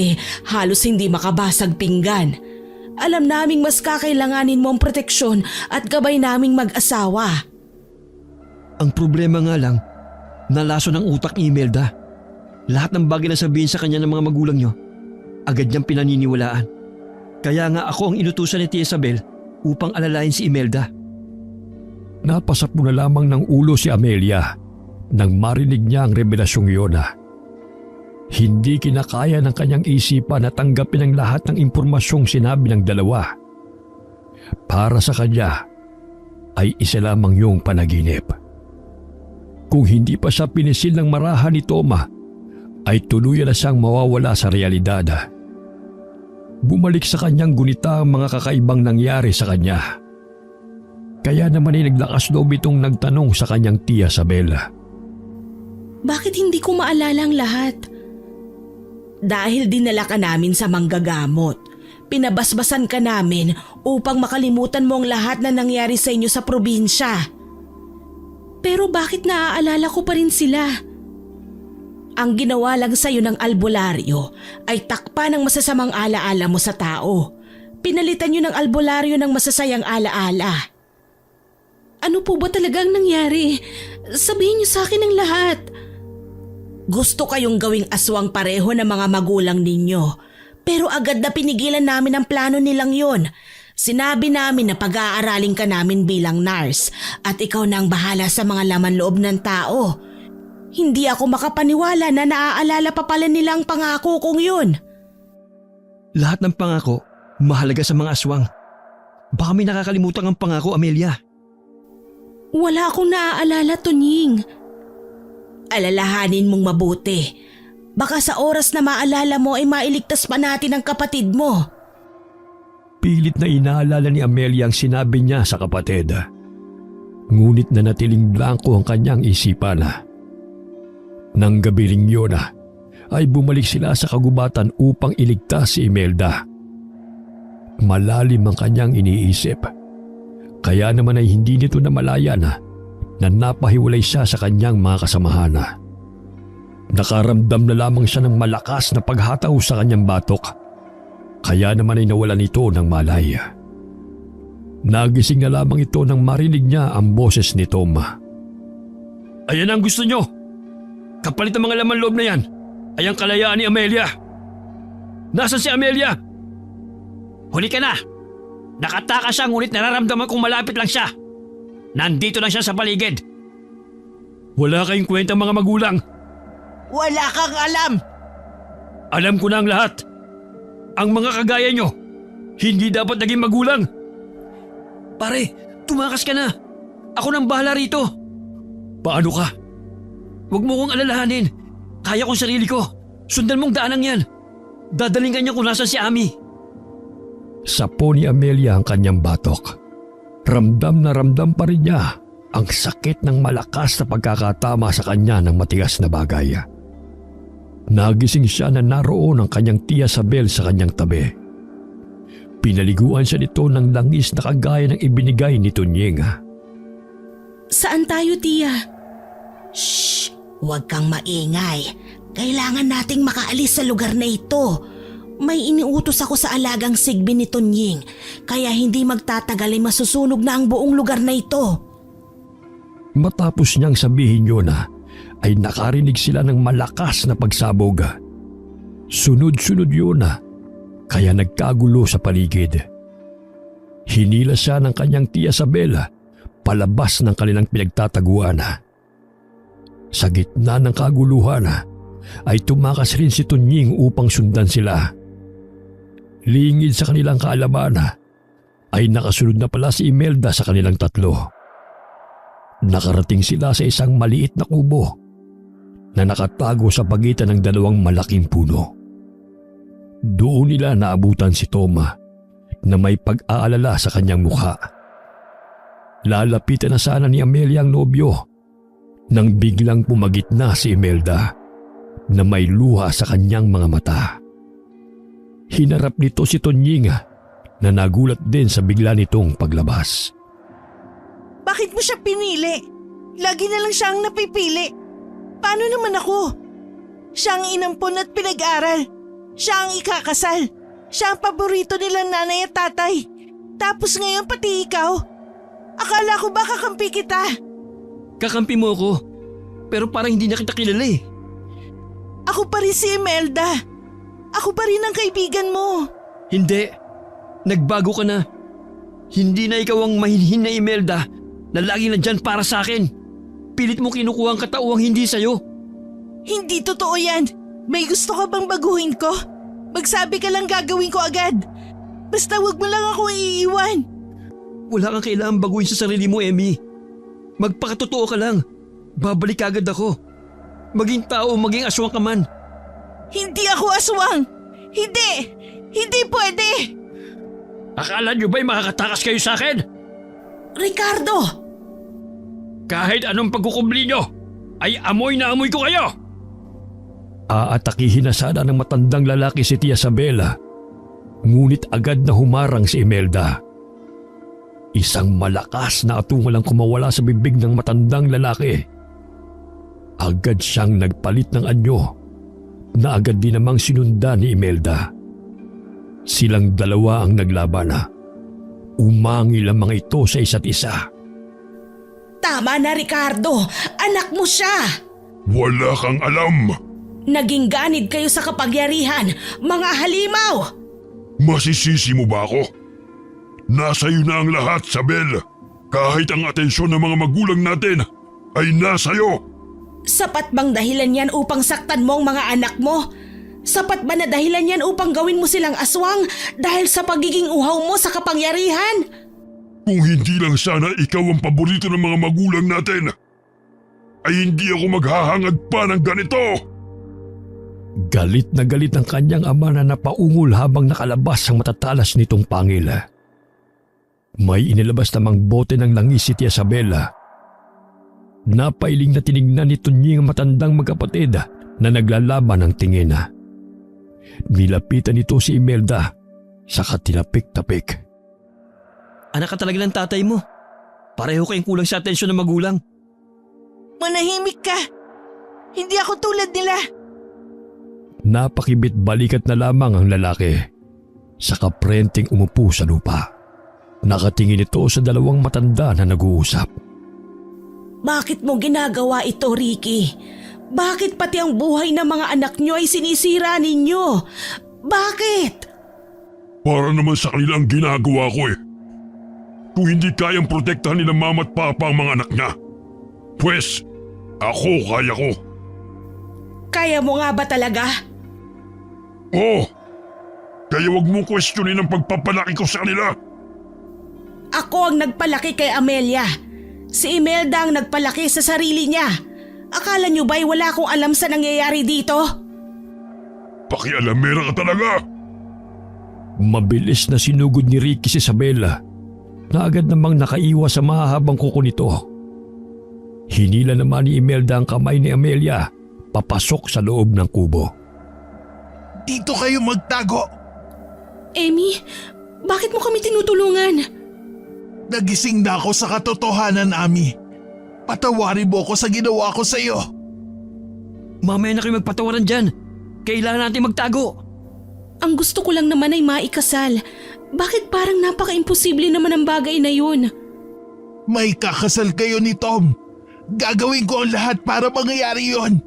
Speaker 3: halos hindi makabasag pinggan. Alam naming mas kakailanganin mo ang proteksyon at gabay naming mag-asawa.
Speaker 4: Ang problema nga lang, nalaso ng utak ni Imelda. Lahat ng bagay na sabihin sa kanya ng mga magulang niyo, agad niyang pinaniniwalaan. Kaya nga ako ang inutusan ni Tia Isabel upang alalayan si Imelda.
Speaker 2: Napasap mo na lamang ng ulo si Amelia nang marinig niya ang revelasyong iyon. Hindi kinakaya ng kanyang isipan na tanggapin ang lahat ng impormasyong sinabi ng dalawa. Para sa kanya ay isa lamang yung panaginip. Kung hindi pa siya pinisil ng marahan ni Toma, ay tuluyan na siyang mawawala sa realidad. Bumalik sa kanyang gunita ang mga kakaibang nangyari sa kanya. Kaya naman ay naglakas loob itong nagtanong sa kanyang Tia Sabel.
Speaker 3: Bakit hindi ko maalala ang lahat? Dahil dinala ka namin sa manggagamot. Pinabasbasan ka namin upang makalimutan mo ang lahat na nangyari sa inyo sa probinsya. Pero bakit naaalala ko pa rin sila? Ang ginawa lang sa iyo ng albularyo ay takpan ng masasamang alaala mo sa tao. Pinalitan niyo ng albularyo ng masasayang alaala. Ano po ba talagang nangyari? Sabihin niyo sa akin ang lahat. Gusto kayong gawing aswang pareho ng mga magulang ninyo. Pero agad na pinigilan namin ang plano nilang yon. Sinabi namin na pag-aaralin ka namin bilang nurse at ikaw na ang bahala sa mga laman loob ng tao. Hindi ako makapaniwala na naaalala pa pala nila ang pangako kong yun.
Speaker 4: Lahat ng pangako, mahalaga sa mga aswang. Baka may nakakalimutan ang pangako, Amelia.
Speaker 3: Wala akong naaalala, Tunying. Alalahanin mong mabuti. Baka sa oras na maalala mo ay mailigtas pa natin ang kapatid mo.
Speaker 2: Pilit na inaalala ni Amelia ang sinabi niya sa kapatid. Ngunit nanatiling blanko ang kanyang isipan. Nang gabi ring yun ay bumalik sila sa kagubatan upang iligtas si Imelda. Malalim ang kanyang iniisip. Kaya naman ay hindi nito namalayan na napahiwalay siya sa kanyang mga kasamahan. Nakaramdam na lamang siya ng malakas na paghataw sa kanyang batok. Kaya naman ay nawalan ito ng malay. Nagising na lamang ito nang marinig niya ang boses ni Tom. Ayan ang gusto nyo! Kapalit ng mga laman loob na yan ay ang kalayaan ni Amelia. Nasaan si Amelia? Huli ka na! Nakatakas siya ngunit nararamdaman kong malapit lang siya. Nandito lang siya sa paligid. Wala kayong kwenta mga magulang.
Speaker 1: Wala kang alam!
Speaker 2: Alam ko na ang lahat. Ang mga kagaya nyo, hindi dapat naging magulang. Pare, tumakas ka na. Ako nang bahala rito. Paano ka? Huwag mo kong alalahanin. Kaya kong sarili ko. Sundan mong daanang yan. Dadaling kanya kung nasan si Ami. Sapo ni Amelia ang kanyang batok. Ramdam na ramdam pa rin niya ang sakit ng malakas na pagkakatama sa kanya ng matigas na bagay. Nagising siya na naroon ang kanyang tiya Sabel sa kanyang tabi. Pinaliguan siya nito ng langis na kagaya ng ibinigay ni Tunying.
Speaker 3: Saan tayo, tiya?
Speaker 5: Shh! Huwag kang maingay. Kailangan nating makaalis sa lugar na ito. May iniutos ako sa alagang Sigbi ni Tunying, kaya hindi magtatagal ay masusunog na ang buong lugar na ito.
Speaker 2: Matapos niyang sabihin yun ay nakarinig sila ng malakas na pagsabog. Sunod-sunod yun kaya nagkagulo sa paligid. Hinila siya ng kanyang tiya Sabel palabas ng kanilang pinagtataguan. Sa gitna ng kaguluhan ay tumakas rin si Tunying upang sundan sila. Lingid sa kanilang kaalaman ay nakasunod na pala si Imelda sa kanilang tatlo. Nakarating sila sa isang maliit na kubo na nakatago sa pagitan ng dalawang malaking puno. Doon nila naabutan si Tom na may pag-aalala sa kanyang mukha. Lalapitan na sana ni Amelia ang nobyo nang biglang pumagitna si Imelda na may luha sa kanyang mga mata. Hinarap nito si Tunying na nagulat din sa bigla nitong paglabas.
Speaker 1: Bakit mo siya pinili? Lagi na lang siya ang napipili. Paano naman ako? Siya ang inampon at pinag-aral. Siya ang ikakasal. Siya ang paborito nilang nanay at tatay. Tapos ngayon pati ikaw. Akala ko ba kakampi kita?
Speaker 4: Kakampi mo ako, pero parang hindi na kita kilala eh.
Speaker 1: Ako pa rin si Imelda. Ako pa rin ang kaibigan mo.
Speaker 4: Hindi. Nagbago ka na. Hindi na ikaw ang mahinhin na Imelda na lagi nandyan para sa akin. Pilit mo kinukuha ang katauhang hindi sa'yo.
Speaker 1: Hindi totoo yan. May gusto ka bang baguhin ko? Magsabi ka lang gagawin ko agad. Basta wag mo lang ako iiwan.
Speaker 4: Wala kang kailangang baguhin sa sarili mo, Emmy. Magpakatotoo ka lang. Babalik agad ako. Maging tao, maging aswang ka man.
Speaker 1: Hindi ako aswang. Hindi! Hindi pwede!
Speaker 2: Akala niyo ba'y makakatakas kayo sa akin?
Speaker 5: Ricardo!
Speaker 2: Kahit anong pagkukubli niyo, ay amoy na amoy ko kayo! Aatakihin na sana ng matandang lalaki si Tia Sabela. Ngunit agad na humarang si Imelda. Isang malakas na atungal ang kumawala sa bibig ng matandang lalaki. Agad siyang nagpalit ng anyo na agad din namang sinundan ni Imelda. Silang dalawa ang naglaban. Umangil ang mga ito sa isa't isa.
Speaker 5: Tama na, Ricardo! Anak mo siya!
Speaker 6: Wala kang alam!
Speaker 5: Naging ganid kayo sa kapagyarihan, mga halimaw!
Speaker 6: Masisisi mo ba ako? Nasa iyo na ang lahat, Sabel. Kahit ang atensyon ng mga magulang natin ay nasa iyo.
Speaker 5: Sapat bang dahilan yan upang saktan mo ang mga anak mo? Sapat ba na dahilan yan upang gawin mo silang aswang dahil sa pagiging uhaw mo sa kapangyarihan?
Speaker 6: Kung hindi lang sana ikaw ang paborito ng mga magulang natin, ay hindi ako maghahangad pa ng ganito.
Speaker 2: Galit na galit ang kanyang ama na napaungol habang nakalabas ang matatalas nitong pangil. May inilabas namang bote ng langis si Tia Sabela. Napailing na tinignan ni Tunying ang matandang magkapatid na naglalaban ng tingin. Nilapitan nito si Imelda, saka tinapik-tapik.
Speaker 4: Anak ka talaga ng tatay mo. Pareho kayong kulang sa atensyon ng magulang.
Speaker 1: Manahimik ka. Hindi ako tulad nila.
Speaker 2: Napakibit balikat na lamang ang lalaki. Saka prenteng umupo sa lupa. Nakatingin ito sa dalawang matanda na nag-uusap.
Speaker 5: Bakit mo ginagawa ito, Ricky? Bakit pati ang buhay ng mga anak nyo ay sinisira ninyo? Bakit?
Speaker 6: Para naman sa kanilang ginagawa ko eh. Kung hindi kayang protektahan ni mama at papa ang mga anak niya, pues, ako kaya ko.
Speaker 5: Kaya mo nga ba talaga?
Speaker 6: Oo. Kaya wag mong questionin ang pagpapalaki ko sa kanila.
Speaker 5: Ako ang nagpalaki kay Amelia. Si Imelda ang nagpalaki sa sarili niya. Akala niyo ba'y wala akong alam sa nangyayari dito?
Speaker 6: Pakialamera ka talaga.
Speaker 2: Mabilis na sinugod ni Ricky si Isabela na agad namang nakaiwas sa mahahabang kuko nito. Hinila naman ni Imelda ang kamay ni Amelia papasok sa loob ng kubo.
Speaker 7: Dito kayo magtago.
Speaker 3: Emmy, bakit mo kami tinutulungan?
Speaker 7: Nagising na ako sa katotohanan, Ami. Patawarin mo ako sa ginawa ko sa iyo.
Speaker 4: Mamaya na kayo magpatawaran dyan. Kailangan natin magtago.
Speaker 3: Ang gusto ko lang naman ay maikasal. Bakit parang napaka-imposible naman ang bagay na yun?
Speaker 7: May kakasal kayo ni Tom. Gagawin ko ang lahat para mangyayari yon.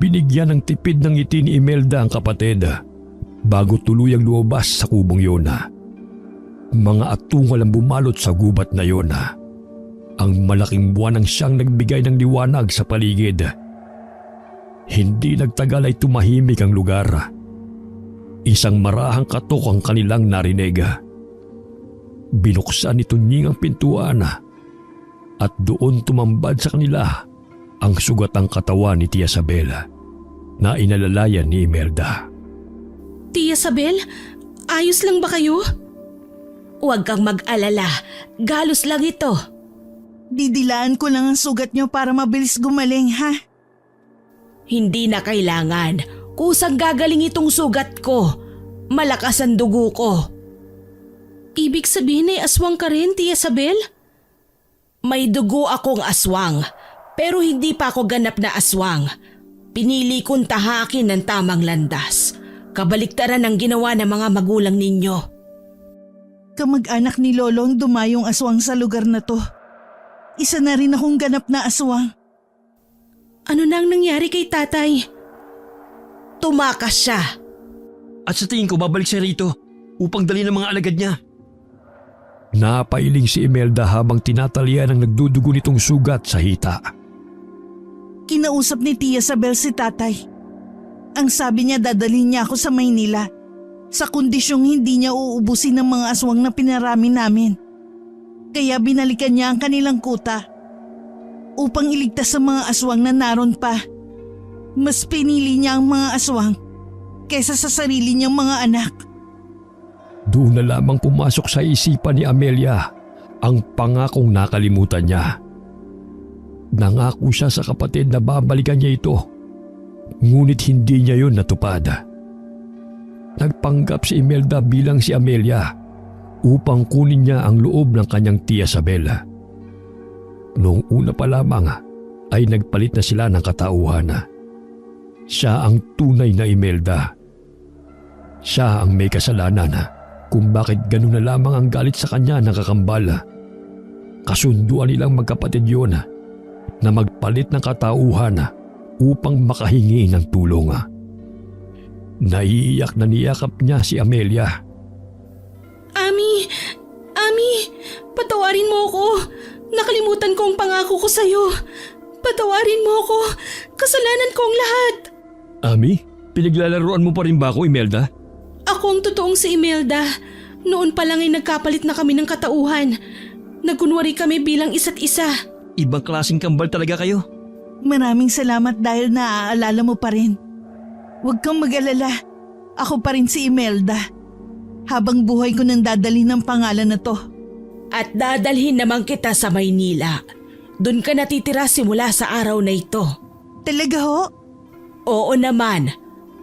Speaker 2: Binigyan ng tipid ng ngiti ni Imelda ang kapatid bago tuluyang lumabas sa kubong yun. Mga atungal ang bumalot sa gubat na yun. Ang malaking buwan ang siyang nagbigay ng liwanag sa paligid. Hindi nagtagal ay tumahimik ang lugar. Isang marahang katok ang kanilang narinig. Binuksan ni Tunying ang pintuan at doon tumambad sa kanila ang sugatang katawan ni Tia Isabel na inalalayan ni Imelda.
Speaker 3: Tia Isabel, ayos lang ba kayo?
Speaker 5: Huwag kang mag-alala. Galos lang ito.
Speaker 1: Didilaan ko lang ang sugat niyo para mabilis gumaling, ha?
Speaker 5: Hindi na kailangan. Kusang gagaling itong sugat ko. Malakas ang dugo ko.
Speaker 3: Ibig sabihin ay aswang ka rin, Tia Isabel?
Speaker 5: May dugo akong aswang, pero hindi pa ako ganap na aswang. Pinili kong tahakin ng tamang landas. Kabaliktaran ang ginawa ng mga magulang ninyo.
Speaker 1: Kamag-anak ni Lolong dumayong aswang sa lugar na to. Isa na rin akong ganap na aswang.
Speaker 3: Ano na ang nangyari kay tatay?
Speaker 5: Tumakas siya.
Speaker 4: At sa tingin ko babalik siya rito upang dali ng mga alagad niya.
Speaker 2: Napailing si Imelda habang tinatalian ang nagdudugo nitong sugat sa hita.
Speaker 1: Kinausap ni Tia Isabel si tatay. Ang sabi niya dadalhin niya ako sa Maynila sa kondisyong hindi niya uubusin ng mga aswang na pinarami namin. Kaya binalikan niya ang kanilang kuta upang iligtas sa mga aswang na naroon pa. Mas pinili niya ang mga aswang kaysa sa sarili niyang mga anak.
Speaker 2: Doon na lamang pumasok sa isipan ni Amelia ang pangakong nakalimutan niya. Nangako siya sa kapatid na babalikan niya ito, ngunit hindi niya yun natupad. Nagpanggap si Imelda bilang si Amelia upang kunin niya ang loob ng kanyang Tia Isabel. Noong una pa lamang ay nagpalit na sila ng katauhan. Siya ang tunay na Imelda. Siya ang may kasalanan kung bakit ganun na lamang ang galit sa kanya ng kakambal. Kasunduan nilang magkapatid yun na magpalit ng katauhan upang makahingi ng tulong. Naiiyak na niyakap niya si Amelia.
Speaker 3: Ami! Ami! Patawarin mo ako! Nakalimutan ko ang pangako ko sa'yo. Patawarin mo ako! Kasalanan ko ang lahat!
Speaker 2: Ami, pinaglalaroan mo pa rin ba ako, Imelda?
Speaker 3: Ako ang totoong si Imelda. Noon pa lang ay nagkapalit na kami ng katauhan. Nagkunwari kami bilang isa't isa.
Speaker 4: Ibang klaseng kambal talaga kayo.
Speaker 1: Maraming salamat dahil naaalala mo pa rin. Huwag kang mag-alala. Ako pa rin si Imelda. Habang buhay ko nang dadalhin ng pangalan na to.
Speaker 5: At dadalhin naman kita sa Maynila. Doon ka natitira simula sa araw na ito.
Speaker 1: Talaga ho?
Speaker 5: Oo naman.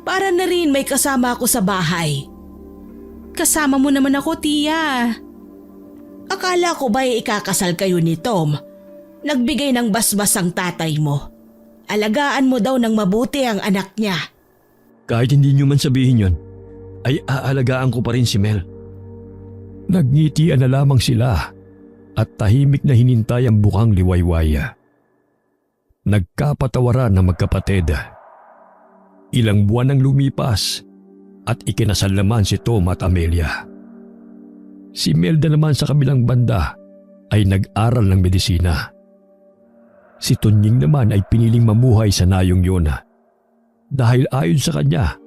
Speaker 5: Para na rin may kasama ako sa bahay.
Speaker 3: Kasama mo naman ako, Tia.
Speaker 5: Akala ko ba'y ikakasal kayo ni Tom? Nagbigay ng basbas ang tatay mo. alagaan mo daw ng mabuti ang anak niya.
Speaker 4: Kahit hindi niyo man sabihin yon, ay aalagaan ko pa rin si Mel.
Speaker 2: Nagngitian na lamang sila at tahimik na hinintay ang bukang liwaywaya. Nagkapatawaran ng magkapatid. Ilang buwan ang lumipas at ikinasal naman si Tom at Amelia. Si Melda naman sa kabilang banda ay nag-aral ng medisina. Si Tonying naman ay piniling mamuhay sa nayong yun dahil ayon sa kanya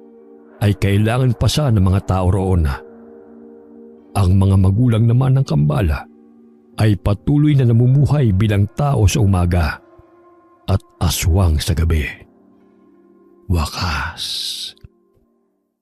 Speaker 2: ay kailangan pa siya ng mga tao roon. Ang mga magulang naman ng Kambala ay patuloy na namumuhay bilang tao sa umaga at aswang sa gabi. Wakas,